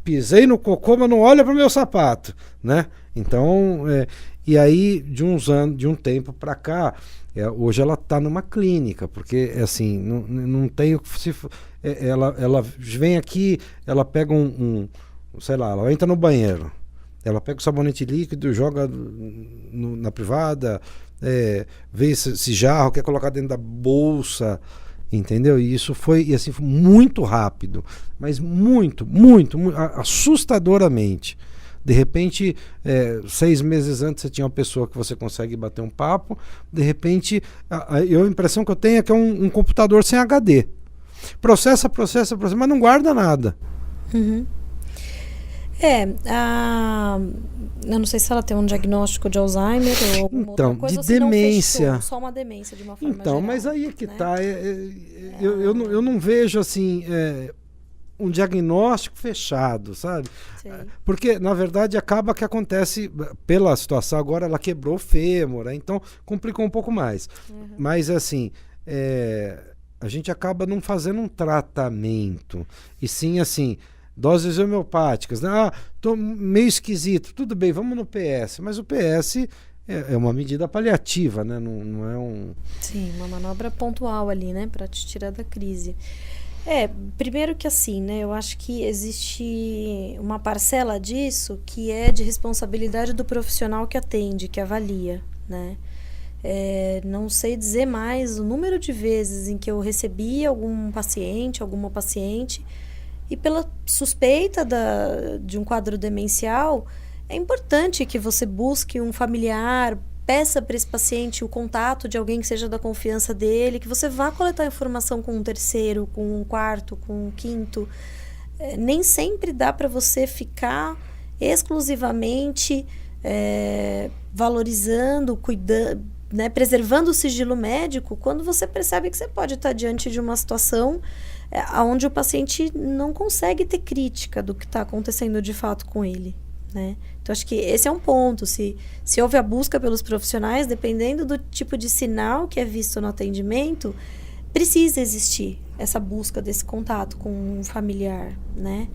pisei no cocô, mas não olha pro meu sapato, né? Então, e aí de um tempo para cá, hoje ela está numa clínica, porque assim, não tem o que se... ela vem aqui, ela pega sei lá, ela entra no banheiro, Ela pega o sabonete líquido, joga na privada, vê esse jarro, quer colocar dentro da bolsa, entendeu? E isso foi muito rápido, mas muito, assustadoramente. De repente, 6 meses antes você tinha uma pessoa que você consegue bater um papo, de repente, a impressão que eu tenho é que é um computador sem HD. Processa, mas não guarda nada. Uhum. Eu não sei se ela tem um diagnóstico de Alzheimer ou alguma outra coisa, de demência. Não fechou, só uma demência de uma forma geral. Mas aí é que tá. Eu não vejo assim um diagnóstico fechado, sabe? Sim. Porque, na verdade, acaba que acontece, pela situação agora, ela quebrou o fêmur, então complicou um pouco mais. Uhum. Mas, assim, a gente acaba não fazendo um tratamento, e sim, assim, doses homeopáticas, né? Tô meio esquisito, tudo bem, vamos no PS, mas o PS é uma medida paliativa, né? Não é um... Sim, uma manobra pontual ali, né? Para te tirar da crise. Primeiro que assim, né? Eu acho que existe uma parcela disso que é de responsabilidade do profissional que atende, que avalia, né? Não sei dizer mais o número de vezes em que eu recebi alguma paciente, e pela suspeita de um quadro demencial, é importante que você busque um familiar, peça para esse paciente o contato de alguém que seja da confiança dele, que você vá coletar informação com um terceiro, com um quarto, com um quinto. Nem sempre dá para você ficar exclusivamente valorizando, cuidando, né, preservando o sigilo médico, quando você percebe que você pode estar diante de uma situação onde o paciente não consegue ter crítica do que está acontecendo de fato com ele, né? Então, acho que esse é um ponto. Se houve a busca pelos profissionais, dependendo do tipo de sinal que é visto no atendimento, precisa existir essa busca desse contato com um familiar, né?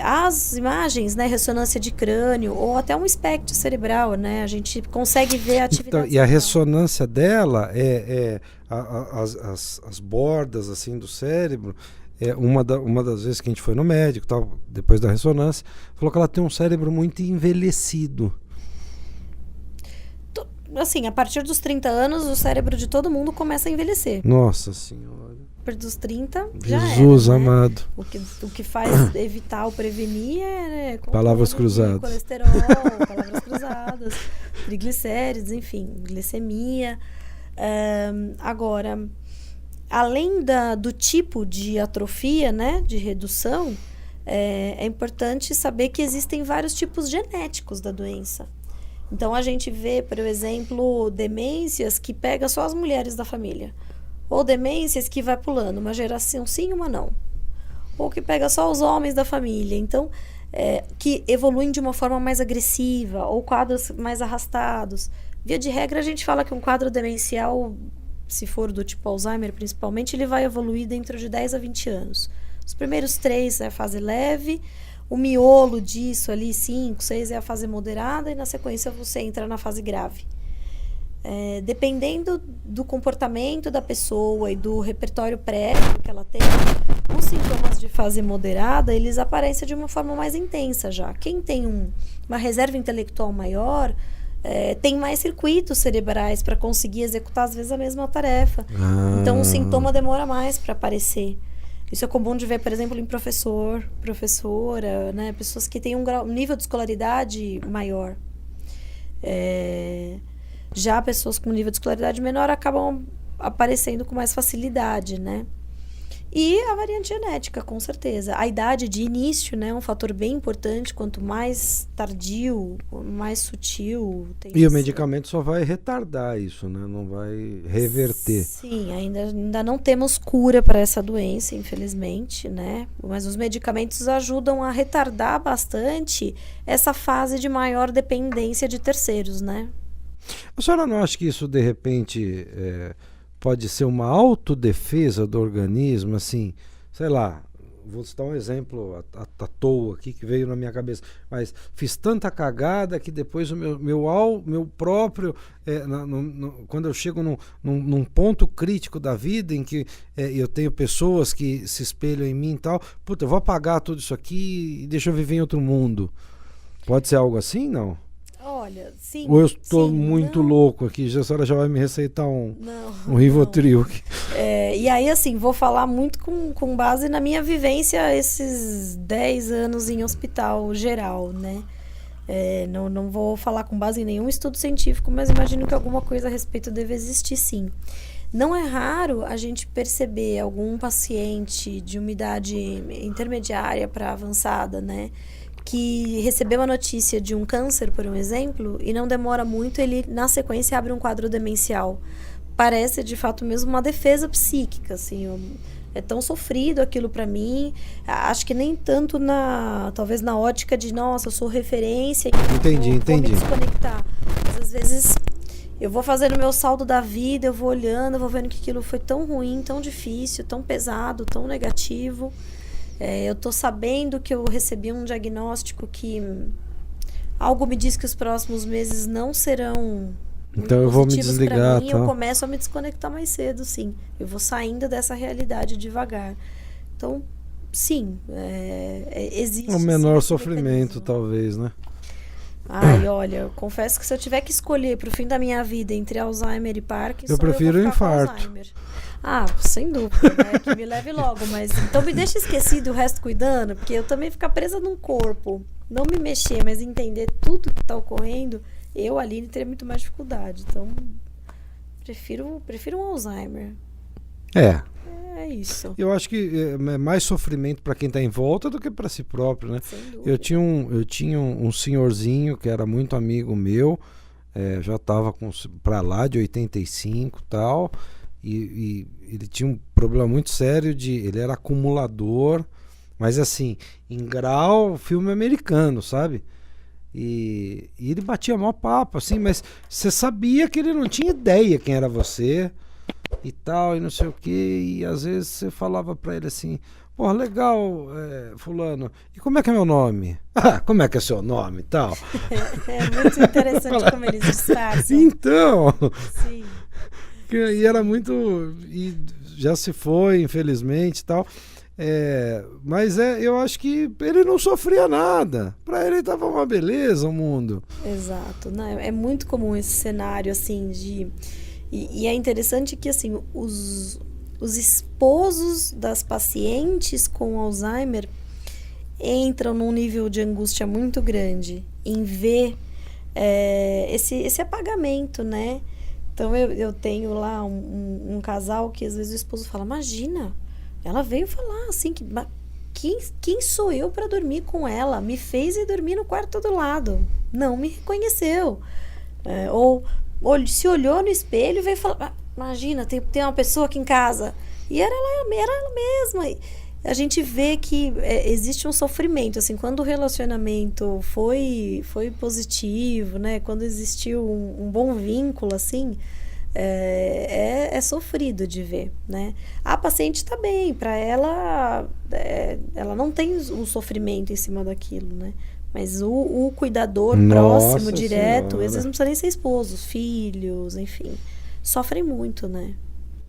As imagens, né, ressonância de crânio ou até um espectro cerebral, né, a gente consegue ver a atividade. Então, e a ressonância dela as bordas assim do cérebro. Uma das vezes que a gente foi no médico, tal, depois da ressonância, falou que ela tem um cérebro muito envelhecido. Assim, a partir dos 30 anos, o cérebro de todo mundo começa a envelhecer. Nossa Senhora. Dos 30 já Jesus era, né? Amado. O que faz evitar ou prevenir palavras cruzadas, colesterol, palavras cruzadas, triglicéridos, enfim, glicemia. Agora, além do tipo de atrofia, né, de redução, é importante saber que existem vários tipos genéticos da doença. Então, a gente vê, por exemplo, demências que pega só as mulheres da família. Ou demências que vai pulando, uma geração sim, uma não. Ou que pega só os homens da família. Então, que evoluem de uma forma mais agressiva, ou quadros mais arrastados. Via de regra, a gente fala que um quadro demencial, se for do tipo Alzheimer principalmente, ele vai evoluir dentro de 10 a 20 anos. Os primeiros 3 é a fase leve, o miolo disso ali, 5, 6 é a fase moderada, e na sequência você entra na fase grave. Dependendo do comportamento da pessoa e do repertório prévio que ela tem, os sintomas de fase moderada, eles aparecem de uma forma mais intensa já. Quem tem uma reserva intelectual maior, tem mais circuitos cerebrais para conseguir executar às vezes a mesma tarefa. Então o sintoma demora mais para aparecer. Isso é comum de ver, por exemplo, em professora, né? Pessoas que têm um nível de escolaridade maior. Já pessoas com nível de escolaridade menor acabam aparecendo com mais facilidade, né? E a variante genética, com certeza. A idade de início, né, é um fator bem importante. Quanto mais tardio, mais sutil... E o medicamento só vai retardar isso, né? Não vai reverter. Sim, ainda não temos cura para essa doença, infelizmente, né? Mas os medicamentos ajudam a retardar bastante essa fase de maior dependência de terceiros, né? A senhora não acha que isso, de repente, pode ser uma autodefesa do organismo? Assim, sei lá, vou citar um exemplo à toa aqui que veio na minha cabeça, mas fiz tanta cagada que depois o meu próprio, quando eu chego num ponto crítico da vida em que eu tenho pessoas que se espelham em mim e tal, puta, eu vou apagar tudo isso aqui e deixa eu viver em outro mundo. Pode ser algo assim, não? Olha, sim. Ou eu estou sim, muito não, louco aqui, a senhora já vai me receitar um não. Rivotril aqui. E aí, assim, vou falar muito com base na minha vivência esses 10 anos em hospital geral, né? Não vou falar com base em nenhum estudo científico, mas imagino que alguma coisa a respeito deve existir, sim. Não é raro a gente perceber algum paciente de uma idade intermediária para avançada, né? Que recebeu a notícia de um câncer, por um exemplo, e não demora muito, ele, na sequência, abre um quadro demencial. Parece, de fato, mesmo uma defesa psíquica, assim, é tão sofrido aquilo para mim. Acho que nem tanto talvez na ótica de, nossa, eu sou referência, Entendi. vou me desconectar. Mas às vezes eu vou fazendo o meu saldo da vida, eu vou olhando, eu vou vendo que aquilo foi tão ruim, tão difícil, tão pesado, tão negativo. Eu tô sabendo que eu recebi um diagnóstico que algo me diz que os próximos meses não serão então eu vou me positivos desligar, pra mim. Eu começo a me desconectar mais cedo, sim. Eu vou saindo dessa realidade devagar. Então, sim, existe. Um menor esse sofrimento, mecanismo. talvez, né? Ai, olha, eu confesso que se eu tiver que escolher pro fim da minha vida entre Alzheimer e Parkinson, Eu prefiro vou ficar com infarto. Alzheimer. Ah, sem dúvida, né? Que me leve logo, mas então me deixa esquecido e o resto cuidando, porque eu também ficar presa num corpo, não me mexer, mas entender tudo que tá ocorrendo, eu, Aline, teria muito mais dificuldade. Então, prefiro um Alzheimer. É isso. Eu acho que é mais sofrimento para quem está em volta do que para si próprio, né? Sem dúvida. Eu tinha um senhorzinho que era muito amigo meu, já estava para lá de 85 e tal, e ele tinha um problema muito sério ele era acumulador, mas assim, em grau filme americano, sabe? E ele batia mó papo, assim, mas você sabia que ele não tinha ideia quem era você e tal, e não sei o que, e às vezes você falava pra ele assim, pô, legal, fulano, e como é que é meu nome? Ah, como é que é seu nome e tal? É muito interessante como eles disfarçam. Então, Sim. e era muito, e já se foi, infelizmente e tal, mas eu acho que ele não sofria nada, pra ele tava uma beleza o mundo. Exato, né? É muito comum esse cenário, assim, E é interessante que, assim, os esposos das pacientes com Alzheimer entram num nível de angústia muito grande em ver esse apagamento, né? Então, eu tenho lá um casal que, às vezes, o esposo fala, imagina, ela veio falar, assim, quem sou eu para dormir com ela? Me fez ir dormir no quarto do lado. Não me reconheceu. Ou se olhou no espelho e veio falar, imagina, tem uma pessoa aqui em casa. E era ela mesma. E a gente vê que existe um sofrimento, assim, quando o relacionamento foi positivo, né? Quando existiu um bom vínculo, assim, é sofrido de ver, né? A paciente está bem, para ela, ela não tem um sofrimento em cima daquilo, né? Mas o cuidador próximo, direto, às vezes não precisa nem ser esposo, filhos, enfim, sofrem muito, né?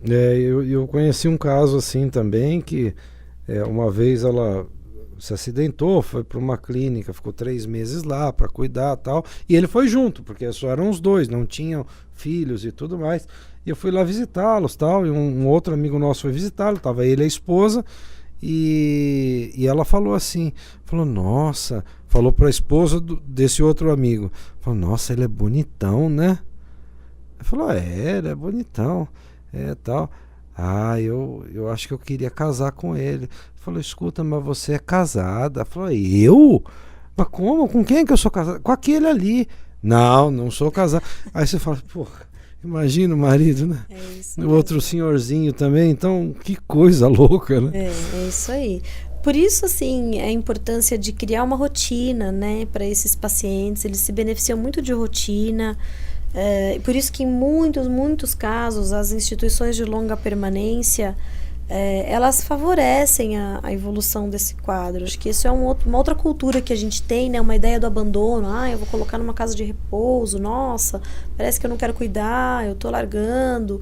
Eu conheci um caso assim também, que uma vez ela se acidentou, foi para uma clínica, ficou 3 meses lá para cuidar e tal, e ele foi junto, porque só eram os dois, não tinham filhos e tudo mais, e eu fui lá visitá-los tal, e um outro amigo nosso foi visitá-lo, tava ele e a esposa, e ela falou assim, nossa, falou para a esposa desse outro amigo, falou, nossa, ele é bonitão, né? Ele falou, ele é bonitão, tal. Ah, eu acho que eu queria casar com ele. Ele falou, escuta, mas você é casada? Ela falou, eu? Mas como? Com quem que eu sou casada? Com aquele ali. Não sou casada. Aí você fala, porra, imagina o marido, né? É isso o outro senhorzinho também, então que coisa louca, né? É isso aí. Por isso, assim, a importância de criar uma rotina, né, para esses pacientes. Eles se beneficiam muito de rotina. Por isso que em muitos casos as instituições de longa permanência elas favorecem a evolução desse quadro. Acho que isso é uma outra cultura que a gente tem, né? Uma ideia do abandono. Eu vou colocar numa casa de repouso, nossa, parece que eu não quero cuidar, eu tô largando.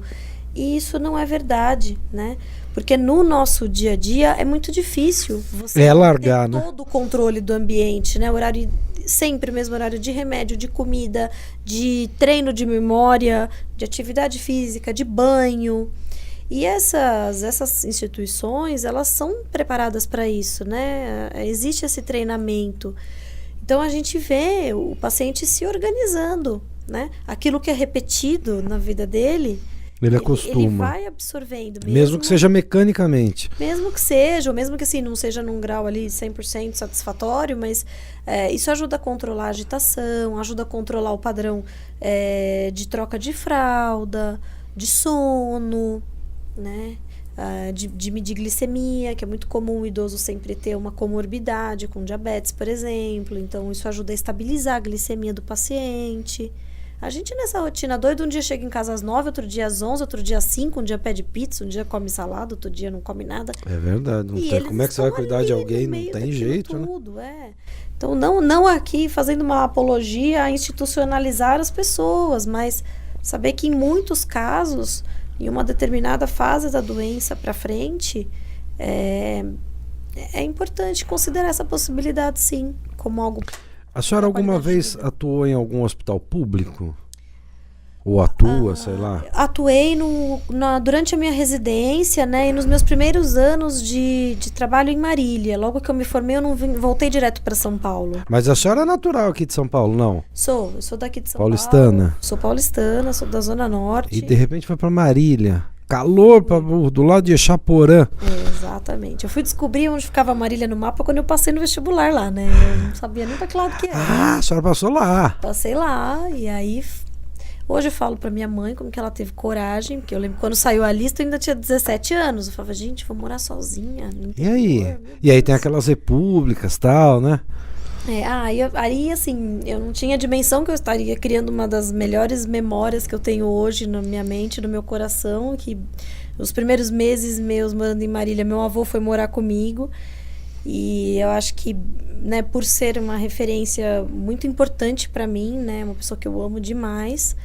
E isso não é verdade, né? Porque no nosso dia a dia é muito difícil você largar, ter todo o controle do ambiente, né? O horário sempre o mesmo horário de remédio, de comida, de treino de memória, de atividade física, de banho. E essas instituições, elas são preparadas para isso, né? Existe esse treinamento. Então, a gente vê o paciente se organizando, né? Aquilo que é repetido na vida dele, ele acostuma. Ele vai absorvendo. Mesmo que seja mecanicamente. Mesmo que seja, ou mesmo que assim, não seja num grau ali 100% satisfatório, mas isso ajuda a controlar a agitação, ajuda a controlar o padrão de troca de fralda, de sono, né? De medir glicemia, que é muito comum o idoso sempre ter uma comorbidade com diabetes, por exemplo. Então, isso ajuda a estabilizar a glicemia do paciente. A gente nessa rotina doida, um dia chega em casa às 9, outro dia às 11, outro dia às 5, um dia pede pizza, um dia come salada, outro dia não come nada. É verdade. Não tem, como é que você vai cuidar de alguém? Não tem jeito, tudo, né? Então, não aqui fazendo uma apologia a institucionalizar as pessoas, mas saber que em muitos casos, em uma determinada fase da doença para frente, é importante considerar essa possibilidade, sim, como algo... A senhora alguma vez atuou em algum hospital público? Ou atua, sei lá? Atuei durante a minha residência, né? E nos meus primeiros anos de trabalho em Marília. Logo que eu me formei, eu não voltei direto para São Paulo. Mas a senhora é natural aqui de São Paulo, não? Eu sou daqui de São Paulistana. Paulo. Sou paulistana, sou da Zona Norte. E de repente foi para Marília. Calor do lado de Echaporã. Exatamente. Eu fui descobrir onde ficava Marília no mapa quando eu passei no vestibular lá, né? Eu não sabia nem para que lado que era. Ah, a senhora passou lá. Passei lá e aí... Hoje eu falo pra minha mãe como que ela teve coragem, porque eu lembro quando saiu a lista eu ainda tinha 17 anos. Eu falava, gente, vou morar sozinha. E aí? E aí tem aquelas repúblicas e tal, né? Aí assim, eu não tinha dimensão que eu estaria criando uma das melhores memórias que eu tenho hoje na minha mente, no meu coração, que os primeiros meses meus morando em Marília, meu avô foi morar comigo. E eu acho que, né, por ser uma referência muito importante para mim, né, uma pessoa que eu amo demais,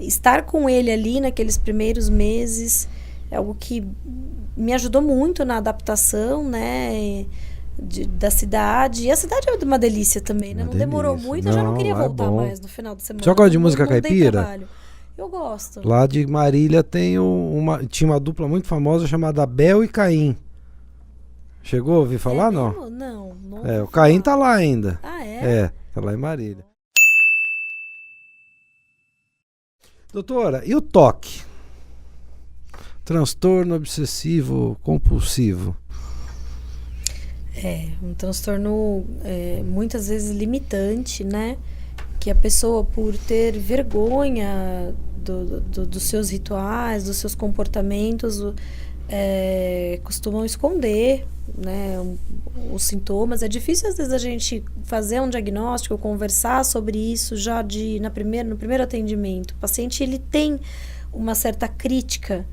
estar com ele ali naqueles primeiros meses é algo que me ajudou muito na adaptação, né, da cidade. E a cidade é uma delícia também, né? Não demorou muito, eu já não queria voltar mais no final de semana. Você gosta de música caipira? Eu gosto. Lá de Marília tinha uma dupla muito famosa chamada Bel e Caim. Chegou a ouvir falar, não? Não. O Caim tá lá ainda. Ah, é? Tá lá em Marília. Doutora, e o toque? Transtorno obsessivo compulsivo. Um transtorno muitas vezes limitante, né? Que a pessoa, por ter vergonha dos seus rituais, dos seus comportamentos, costumam esconder, né, os sintomas. É difícil às vezes a gente fazer um diagnóstico, conversar sobre isso já no primeiro atendimento. O paciente ele tem uma certa crítica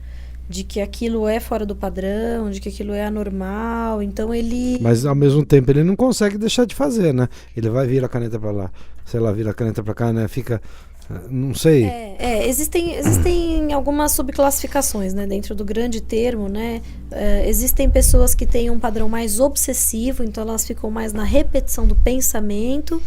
de que aquilo é fora do padrão, de que aquilo é anormal, então ele... Mas ao mesmo tempo ele não consegue deixar de fazer, né? Ele vai virar a caneta para lá, sei lá, vira a caneta para cá, né? Fica... Não sei. Existem algumas subclassificações, né, dentro do grande termo, né? Existem pessoas que têm um padrão mais obsessivo, então elas ficam mais na repetição do pensamento,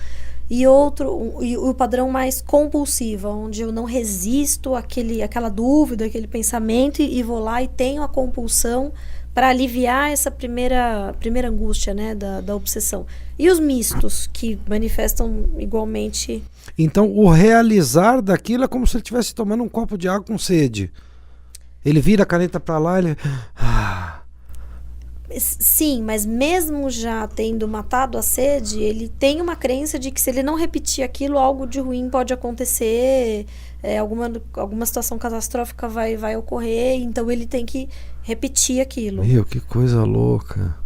e o padrão mais compulsivo, onde eu não resisto àquela dúvida, aquele pensamento, e vou lá e tenho a compulsão para aliviar essa primeira angústia, né, da obsessão. E os mistos, que manifestam igualmente... Então, o realizar daquilo é como se ele estivesse tomando um copo de água com sede. Ele vira a caneta para lá, ele... Sim, mas mesmo já tendo matado a sede, ele tem uma crença de que se ele não repetir aquilo, algo de ruim pode acontecer, alguma situação catastrófica vai ocorrer, então ele tem que repetir aquilo. Meu, que coisa louca.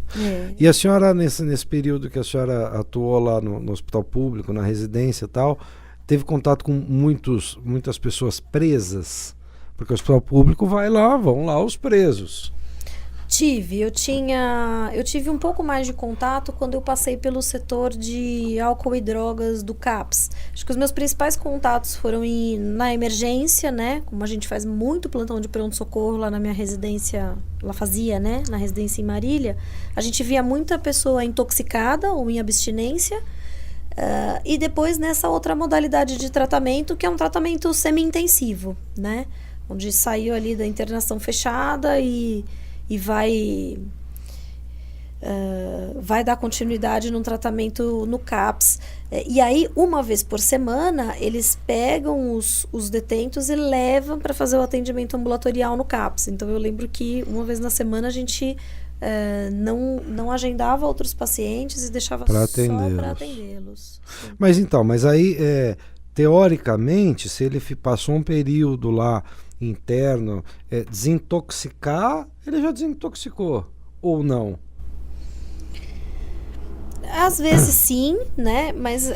E a senhora, nesse período que a senhora atuou lá no hospital público, na residência e tal, teve contato com muitas pessoas presas? Porque o hospital público vão lá os presos. Eu tive um pouco mais de contato quando eu passei pelo setor de álcool e drogas do CAPS. Acho que os meus principais contatos foram na emergência, né? Como a gente faz muito plantão de pronto-socorro lá na minha residência, lá fazia, né? Na residência em Marília, a gente via muita pessoa intoxicada ou em abstinência, E depois nessa outra modalidade de tratamento, que é um tratamento semi-intensivo, né? Onde saiu ali da internação fechada e vai dar continuidade num tratamento no CAPS. E aí, uma vez por semana, eles pegam os detentos e levam para fazer o atendimento ambulatorial no CAPS. Então, eu lembro que uma vez na semana a gente não agendava outros pacientes e deixava só para atendê-los. Mas aí, teoricamente, se ele passou um período lá interno, desintoxicar, ele já desintoxicou, ou não? Às vezes sim, né? Mas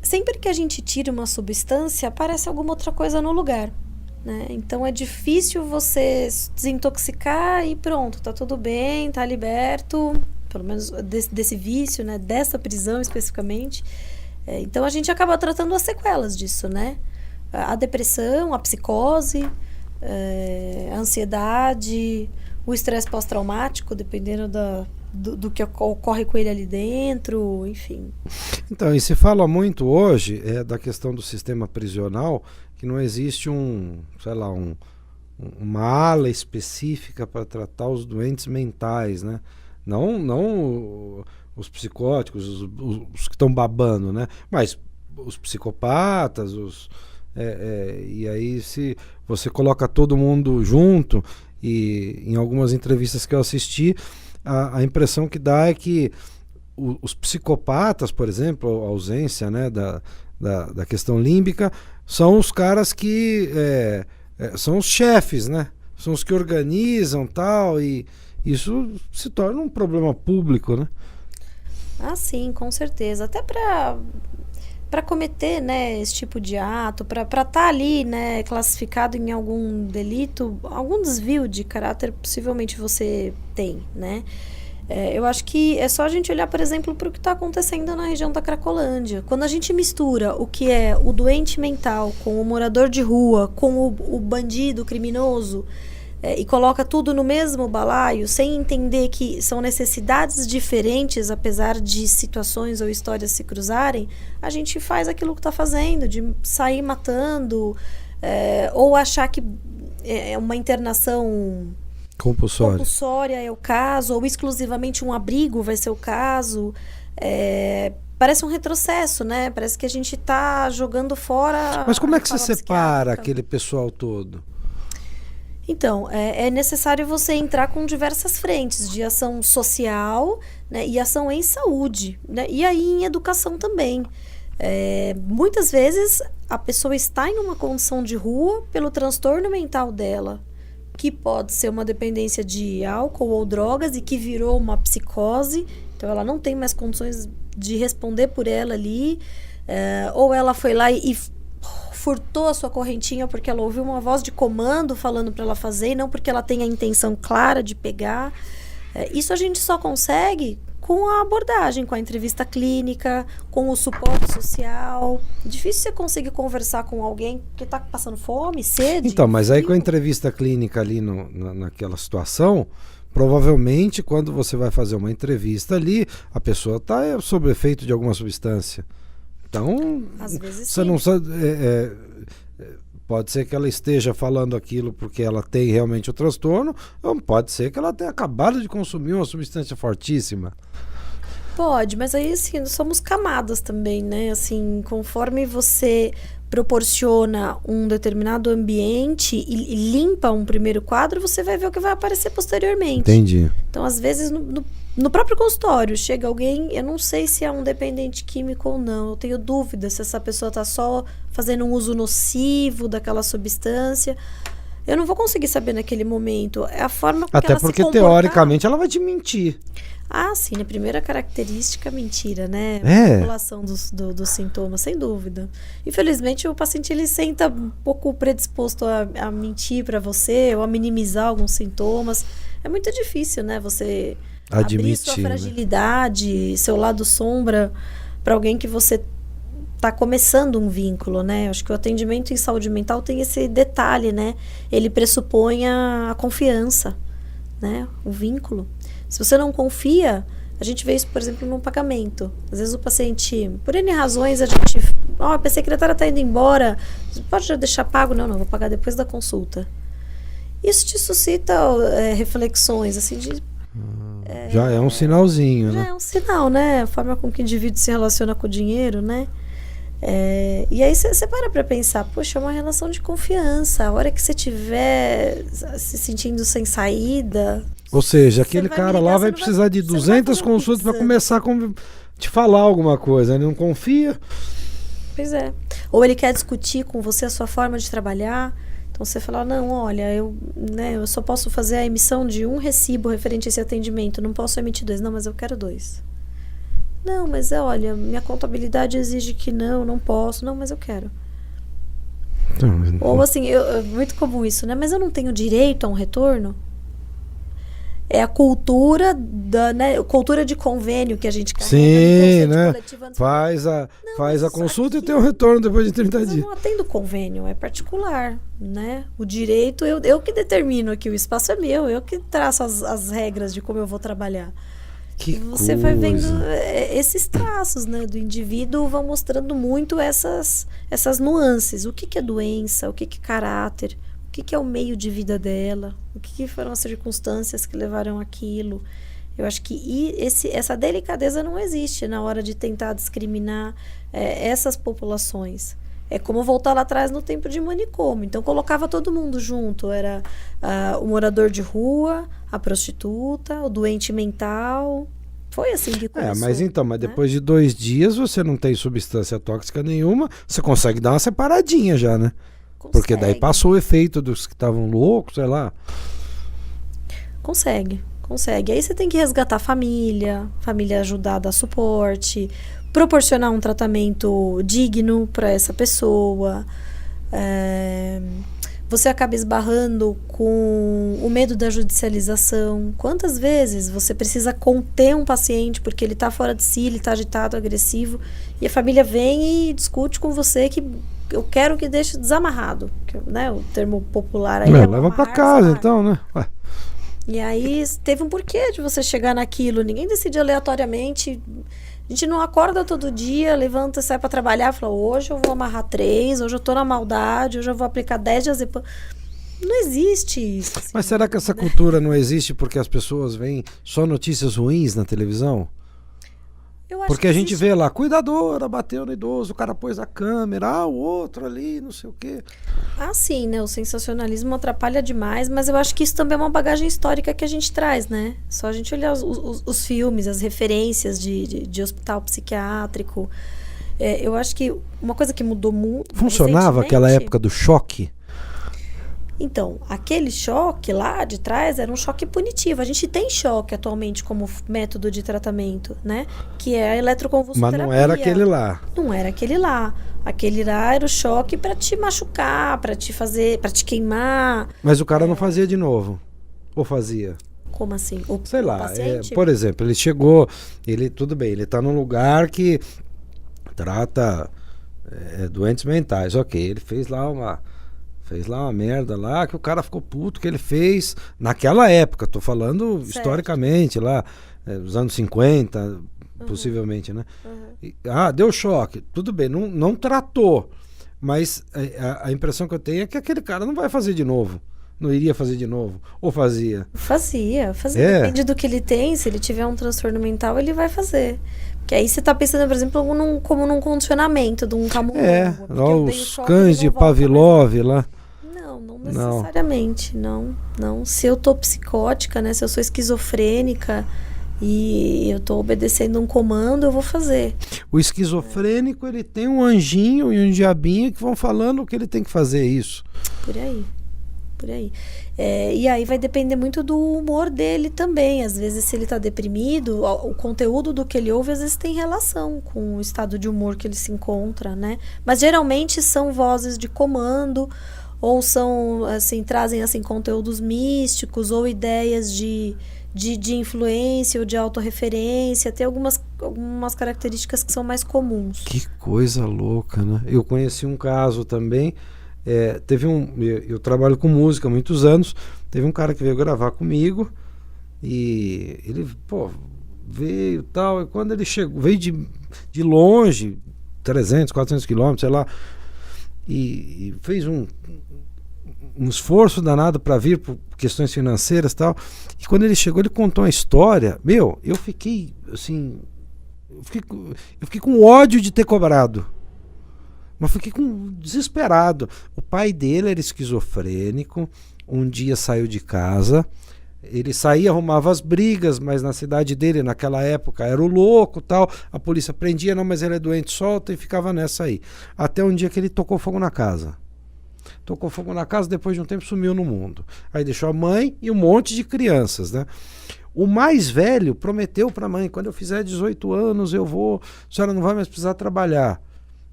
sempre que a gente tira uma substância, aparece alguma outra coisa no lugar, né? Então é difícil você desintoxicar e pronto, tá tudo bem, tá liberto, pelo menos desse vício, né? Dessa prisão especificamente. Então a gente acaba tratando as sequelas disso, né? A depressão, a psicose, a ansiedade, o estresse pós-traumático, dependendo do que ocorre com ele ali dentro, enfim. Então, e se fala muito hoje da questão do sistema prisional, que não existe uma ala específica para tratar os doentes mentais, né? Não os psicóticos, os que estão babando, né? Mas os psicopatas, e aí se você coloca todo mundo junto, e em algumas entrevistas que eu assisti, a impressão que dá é que os psicopatas, por exemplo, a ausência, né, da questão límbica, são os caras que são os chefes, né? São os que organizam tal, e isso se torna um problema público, né? Ah, sim, com certeza. Até para cometer, né, esse tipo de ato, para estar ali, né, classificado em algum delito, algum desvio de caráter, possivelmente você tem, né? Eu acho que é só a gente olhar, por exemplo, para o que está acontecendo na região da Cracolândia. Quando a gente mistura o que é o doente mental com o morador de rua, com o bandido, o criminoso, e coloca tudo no mesmo balaio, sem entender que são necessidades diferentes, apesar de situações ou histórias se cruzarem, a gente faz aquilo que está fazendo, de sair matando, ou achar que é uma internação compulsória é o caso, ou exclusivamente um abrigo vai ser o caso. Parece um retrocesso, né? Parece que a gente está jogando fora. Mas como é que você separa aquele pessoal todo? Então, é necessário você entrar com diversas frentes de ação social, né, e ação em saúde, né, e aí em educação também. Muitas vezes a pessoa está em uma condição de rua pelo transtorno mental dela, que pode ser uma dependência de álcool ou drogas e que virou uma psicose, então ela não tem mais condições de responder por ela ali, ou ela foi lá e furtou a sua correntinha porque ela ouviu uma voz de comando falando para ela fazer, e não porque ela tem a intenção clara de pegar. Isso a gente só consegue com a abordagem, com a entrevista clínica, com o suporte social. Difícil você conseguir conversar com alguém que está passando fome, sede. Então, mas aí com a entrevista clínica ali naquela situação, provavelmente quando você vai fazer uma entrevista ali, a pessoa está sob efeito de alguma substância. Então, às vezes você sim. não sabe, pode ser que ela esteja falando aquilo porque ela tem realmente o transtorno, ou pode ser que ela tenha acabado de consumir uma substância fortíssima. Pode, mas aí assim, somos camadas também, né? Assim, conforme você proporciona um determinado ambiente e limpa um primeiro quadro, você vai ver o que vai aparecer posteriormente. Entendi. Então, às vezes, no próprio consultório, chega alguém, eu não sei se é um dependente químico ou não, eu tenho dúvida se essa pessoa está só fazendo um uso nocivo daquela substância. Eu não vou conseguir saber naquele momento. É a forma que até ela porque, se comportar. teoricamente, ela vai te mentir. Ah, sim, a primeira característica, mentira, né? Manipulação dos sintomas, sem dúvida. Infelizmente, o paciente ele senta um pouco predisposto a mentir para você ou a minimizar alguns sintomas. É muito difícil, né? Você abrir sua fragilidade, né? Seu lado sombra para alguém que você está começando um vínculo, né? Acho que o atendimento em saúde mental tem esse detalhe, né? Ele pressupõe a confiança, né? O vínculo. Se você não confia, A gente vê isso, por exemplo, no pagamento. Às vezes o paciente, por N razões, a gente... a secretária está indo embora, você pode já deixar pago? Não, vou pagar depois da consulta. Isso te suscita reflexões, assim, de... já é um sinalzinho, já né? é um sinal, né? A forma com que o indivíduo se relaciona com o dinheiro, né? E aí você para pra pensar, poxa, é uma relação de confiança. A hora que você estiver se sentindo sem saída... Ou seja, aquele vai cara me ligar, lá você vai não vai- precisar de você não vai 200 fazer consultas para pizza. começar a te falar alguma coisa. Ele não confia. Pois é. Ou ele quer discutir com você a sua forma de trabalhar. Então você fala, não, olha, eu só posso fazer a emissão de um recibo referente a esse atendimento, não posso emitir 2. Não, mas eu quero 2. Não, mas olha, minha contabilidade exige que não posso. Não, mas eu quero. Ou assim, é muito comum isso, né? Mas eu não tenho direito a um retorno? É a cultura cultura de convênio que a gente carrega. Sim, né? Coletiva. Faz mas a isso consulta aqui- e tem um retorno depois de 30 Mas eu dias. não atendo convênio, é particular, né? O direito, eu que determino aqui, o espaço é meu, eu que traço as regras de como eu vou trabalhar. Que E você vai vendo coisa. esses traços, né, do indivíduo, vão mostrando muito essas nuances. O que é doença, o que é caráter, o que é o meio de vida dela, o que foram as circunstâncias que levaram aquilo. Eu acho que essa delicadeza não existe na hora de tentar discriminar essas populações. É como voltar lá atrás no tempo de manicômio. Então, colocava todo mundo junto. Era o morador de rua, a prostituta, o doente mental. Foi assim que começou. Mas né? depois de 2 dias você não tem substância tóxica nenhuma, você consegue dar uma separadinha já, né? Porque daí Consegue. passou o efeito dos que estavam loucos, sei lá. Consegue. Aí você tem que resgatar a família ajudar a dar suporte, proporcionar um tratamento digno para essa pessoa. Você acaba esbarrando com o medo da judicialização. Quantas vezes você precisa conter um paciente porque ele está fora de si, ele está agitado, agressivo, e a família vem e discute com você que eu quero que deixe desamarrado, né? O termo popular aí é Leva pra amarrar, casa desamarrar. então, né? Ué. E aí teve um porquê de você chegar naquilo. Ninguém decide aleatoriamente. A gente não acorda todo dia, levanta e sai para trabalhar e fala, hoje eu vou amarrar 3, hoje eu tô na maldade, hoje eu vou aplicar 10 diazepam. Não existe isso. Assim, Mas será que essa cultura não existe porque as pessoas veem só notícias ruins na televisão? Eu acho Porque que a gente existe- vê lá, cuidadora bateu no idoso, o cara pôs a câmera, o outro ali, não sei o quê. sim, né? O sensacionalismo atrapalha demais, mas eu acho que isso também é uma bagagem histórica que a gente traz, né? Só a gente olhar os filmes, as referências de hospital psiquiátrico. Eu acho que uma coisa que mudou muito. Funcionava aquela recentemente- época do choque? Então, aquele choque lá de trás era um choque punitivo. A gente tem choque atualmente como método de tratamento, né? Que é a eletroconvulsoterapia. Mas não era aquele lá. Não era aquele lá. Aquele lá era o choque para te machucar, para te fazer, para te queimar. Mas o cara não fazia de novo. Ou fazia? Como assim? O Sei lá. paciente? Por exemplo, ele chegou, tudo bem, ele tá num lugar que trata doentes mentais. Ok, ele fez lá uma merda lá, que o cara ficou puto que ele fez naquela época, tô falando Certo. historicamente lá, nos anos 50, possivelmente, né? Deu choque, tudo bem, não tratou, mas a impressão que eu tenho é que aquele cara não vai fazer de novo, não iria fazer de novo, ou fazia. Fazia. É. Depende do que ele tem. Se ele tiver um transtorno mental, ele vai fazer. Porque aí você tá pensando, por exemplo, como num condicionamento de um camundongo. Porque eu dei o Os choque, cães ele de não volta mais. Pavlov lá. Não necessariamente, não. Se eu tô psicótica, né? Se eu sou esquizofrênica e eu tô obedecendo um comando, eu vou fazer. O esquizofrênico, ele tem um anjinho e um diabinho que vão falando o que ele tem que fazer isso. Por aí. E aí vai depender muito do humor dele também. Às vezes, se ele tá deprimido, o conteúdo do que ele ouve, às vezes tem relação com o estado de humor que ele se encontra, né? Mas geralmente são vozes de comando, ou são, assim, trazem assim, conteúdos místicos, ou ideias de influência ou de autorreferência. Tem algumas características que são mais comuns. Que coisa louca, né? Eu conheci um caso também. Eu trabalho com música há muitos anos. Teve um cara que veio gravar comigo e ele, veio tal, e quando ele chegou, veio de longe, 300, 400 quilômetros, sei lá, e fez um esforço danado para vir por questões financeiras e tal. E quando ele chegou, ele contou uma história. Meu, eu fiquei assim, eu fiquei com ódio de ter cobrado, mas fiquei desesperado. O pai dele era esquizofrênico, um dia saiu de casa, ele saía, arrumava as brigas, mas na cidade dele, naquela época, era o louco, tal, a polícia prendia, não, mas ele é doente, solta, e ficava nessa aí. Até um dia que ele tocou fogo na casa. Tocou fogo na casa, depois de um tempo sumiu no mundo. Aí deixou a mãe e um monte de crianças, né? O mais velho prometeu para a mãe, quando eu fizer 18 anos a senhora não vai mais precisar trabalhar.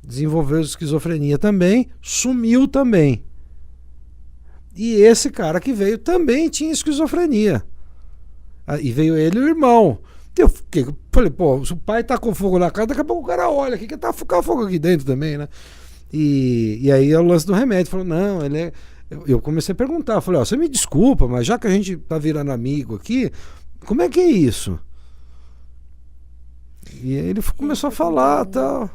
Desenvolveu esquizofrenia também, sumiu também. E esse cara que veio também tinha esquizofrenia. E veio ele e o irmão. Eu falei, pô, se o pai tá com fogo na casa, daqui a pouco o cara olha, que tá com fogo aqui dentro também, né? E aí é o lance do remédio. Falou, não, ele é... Eu comecei a perguntar, falei, ó, você me desculpa, mas já que a gente tá virando amigo aqui, como é que é isso? E aí ele começou a falar, tal.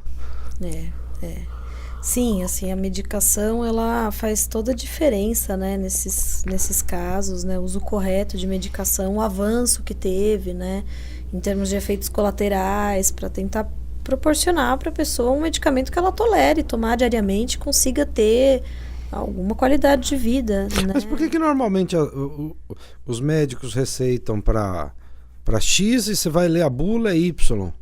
Sim, assim, a medicação, ela faz toda a diferença, né, nesses casos, né, o uso correto de medicação, o avanço que teve, né, em termos de efeitos colaterais, para tentar proporcionar para a pessoa um medicamento que ela tolere tomar diariamente, consiga ter alguma qualidade de vida, né? Mas por que normalmente os médicos receitam para X e você vai ler a bula é Y?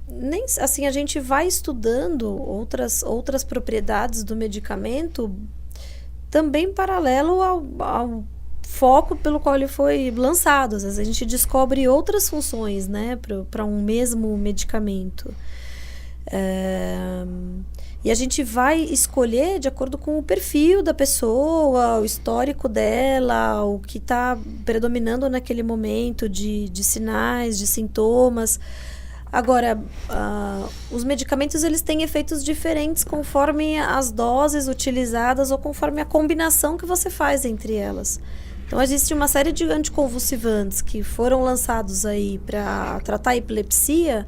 Nem assim, a gente vai estudando outras propriedades do medicamento também paralelo ao foco pelo qual ele foi lançado. Às vezes a gente descobre outras funções, né, para um mesmo medicamento. E a gente vai escolher de acordo com o perfil da pessoa, o histórico dela, o que está predominando naquele momento de sinais, de sintomas. Agora, os medicamentos eles têm efeitos diferentes conforme as doses utilizadas ou conforme a combinação que você faz entre elas. Então, existe uma série de anticonvulsivantes que foram lançados aí para tratar a epilepsia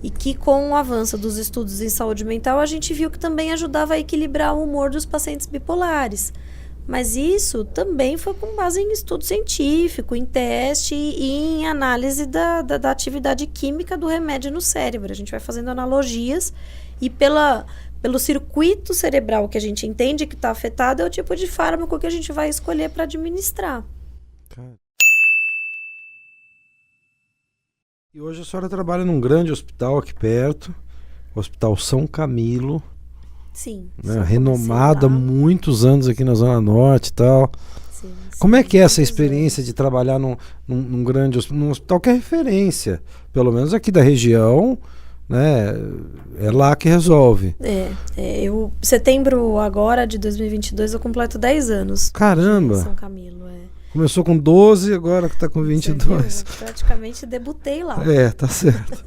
e que, com o avanço dos estudos em saúde mental, a gente viu que também ajudava a equilibrar o humor dos pacientes bipolares. Mas isso também foi com base em estudo científico, em teste e em análise da atividade química do remédio no cérebro. A gente vai fazendo analogias e pelo circuito cerebral que a gente entende que está afetado é o tipo de fármaco que a gente vai escolher para administrar. E hoje a senhora trabalha num grande hospital aqui perto, o Hospital São Camilo. Sim. Né, renomado há muitos anos aqui na Zona Norte e tal. Sim, como é que é essa experiência de trabalhar num grande num hospital que é referência, pelo menos aqui da região, né? É lá que resolve. Setembro agora de 2022 eu completo 10 anos. Caramba! São Camilo, Começou com 12, agora que está com 22. Eu praticamente debutei lá. Tá certo.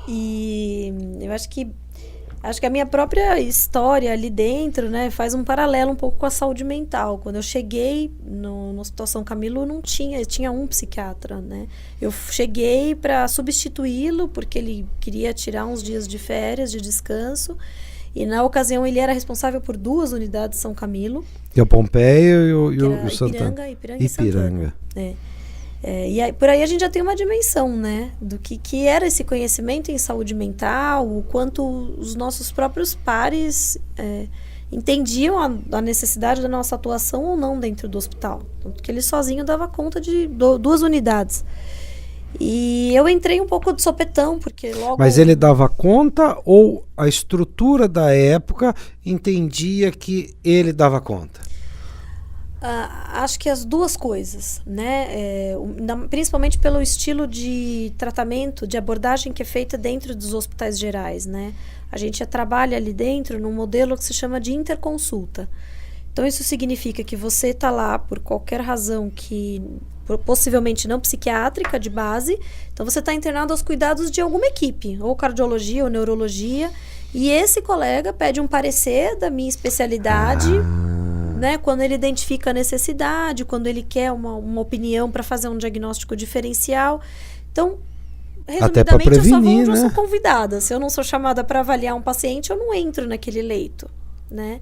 E eu acho que a minha própria história ali dentro, né, faz um paralelo um pouco com a saúde mental. Quando eu cheguei no Hospital São Camilo, tinha um psiquiatra, né? Eu cheguei para substituí-lo, porque ele queria tirar uns dias de férias, de descanso. E na ocasião ele era responsável por 2 unidades São Camilo. Que é o Pompeia e o Santana. Ipiranga e Santana. E aí, por aí a gente já tem uma dimensão, né, do que era esse conhecimento em saúde mental, o quanto os nossos próprios pares entendiam a necessidade da nossa atuação ou não dentro do hospital. Porque ele sozinho dava conta de 2 unidades. E eu entrei um pouco de sopetão, porque logo... Mas ele dava conta ou a estrutura da época entendia que ele dava conta? Acho que as duas coisas, né? Principalmente pelo estilo de tratamento, de abordagem que é feita dentro dos hospitais gerais, né? A gente trabalha ali dentro num modelo que se chama de interconsulta. Então, isso significa que você está lá por qualquer razão que possivelmente não psiquiátrica de base, então você está internado aos cuidados de alguma equipe, ou cardiologia ou neurologia, e esse colega pede um parecer da minha especialidade né? Quando ele identifica a necessidade, quando ele quer uma opinião para fazer um diagnóstico diferencial. Então, Até para resumidamente, prevenir, eu né? sou convidada. Se eu não sou chamada para avaliar um paciente, eu não entro naquele leito, né?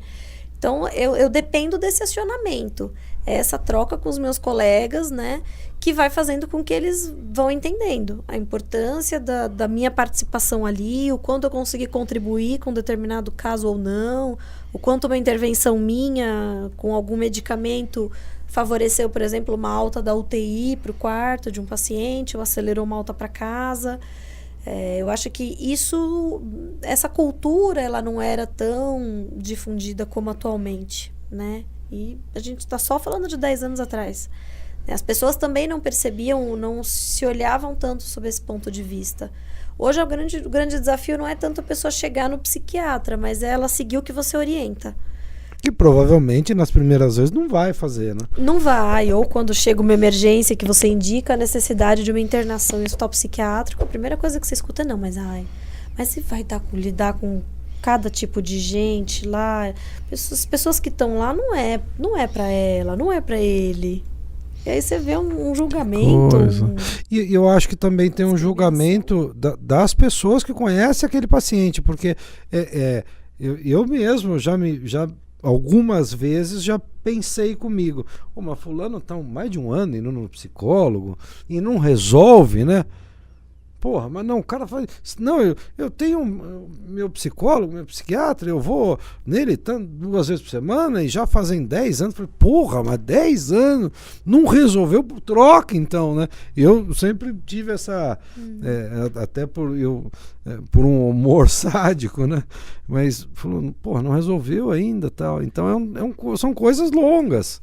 Então, eu dependo desse acionamento. É essa troca com os meus colegas, né? Que vai fazendo com que eles vão entendendo a importância da minha participação ali, o quanto eu consegui contribuir com determinado caso ou não, o quanto uma intervenção minha com algum medicamento favoreceu, por exemplo, uma alta da UTI para o quarto de um paciente, ou acelerou uma alta para casa. Eu acho que essa cultura, ela não era tão difundida como atualmente, né? E a gente está só falando de 10 anos atrás. As pessoas também não percebiam, não se olhavam tanto sob esse ponto de vista. Hoje, o grande desafio não é tanto a pessoa chegar no psiquiatra, mas é ela seguir o que você orienta. Que provavelmente nas primeiras vezes não vai fazer, né? Não vai, ou quando chega uma emergência que você indica a necessidade de uma internação em hospital psiquiátrico, a primeira coisa que você escuta é não, mas você vai lidar com cada tipo de gente lá, as pessoas que estão lá não é para ela, não é para ele. E aí você vê um julgamento. E eu acho que também tem um julgamento das pessoas que conhecem aquele paciente, porque eu mesmo já algumas vezes já pensei comigo, mas fulano tá mais de um ano indo no psicólogo e não resolve, né? Porra, mas não, o cara faz... Não, eu tenho meu psicólogo, meu psiquiatra, eu vou nele 2 vezes por semana e já fazem 10 anos. Falei, porra, mas 10 anos não resolveu, troca então, né? Eu sempre tive essa... até por um humor sádico, né? Mas falou, porra, não resolveu ainda, tal. Então são coisas longas.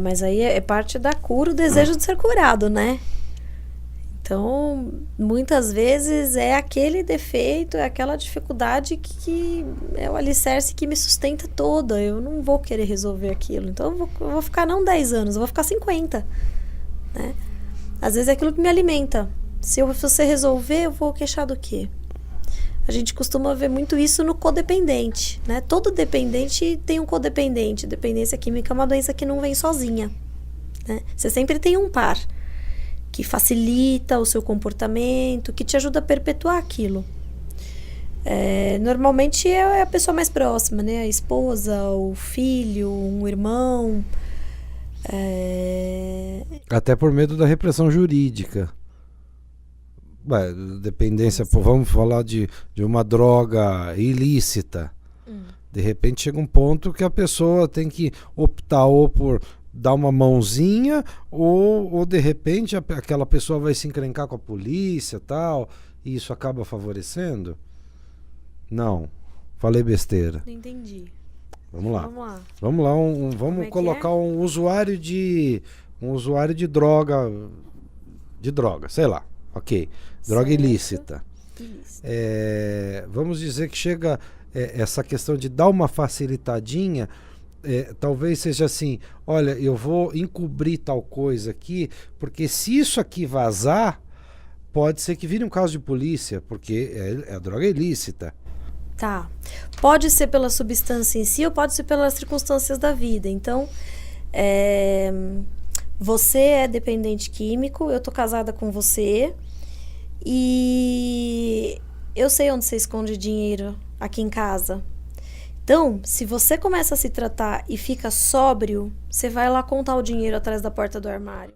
Mas aí é parte da cura, o desejo de ser curado, né? Então, muitas vezes é aquele defeito, é aquela dificuldade que é o alicerce que me sustenta toda. Eu não vou querer resolver aquilo. Então, eu vou ficar não 10 anos, eu vou ficar 50. Né? Às vezes é aquilo que me alimenta. Se você resolver, eu vou queixar do quê? A gente costuma ver muito isso no codependente. Né? Todo dependente tem um codependente. Dependência química é uma doença que não vem sozinha. Né? Você sempre tem um par que facilita o seu comportamento, que te ajuda a perpetuar aquilo. Normalmente é a pessoa mais próxima, né? A esposa, o filho, um irmão. Até por medo da repressão jurídica. Dependência, vamos falar de uma droga ilícita. De repente chega um ponto que a pessoa tem que optar ou por dar uma mãozinha, ou de repente aquela pessoa vai se encrencar com a polícia, tal, e isso acaba favorecendo? Não, falei besteira. Não entendi. Vamos lá. Vamos colocar um usuário de droga, sei lá, ok, droga ilícita. Vamos dizer que chega essa questão de dar uma facilitadinha. Talvez seja assim, olha, eu vou encobrir tal coisa aqui, porque se isso aqui vazar, pode ser que vire um caso de polícia, porque é droga ilícita. Tá. Pode ser pela substância em si ou pode ser pelas circunstâncias da vida. Então, você é dependente químico, eu tô casada com você e eu sei onde você esconde dinheiro aqui em casa. Então, se você começa a se tratar e fica sóbrio, você vai lá contar o dinheiro atrás da porta do armário.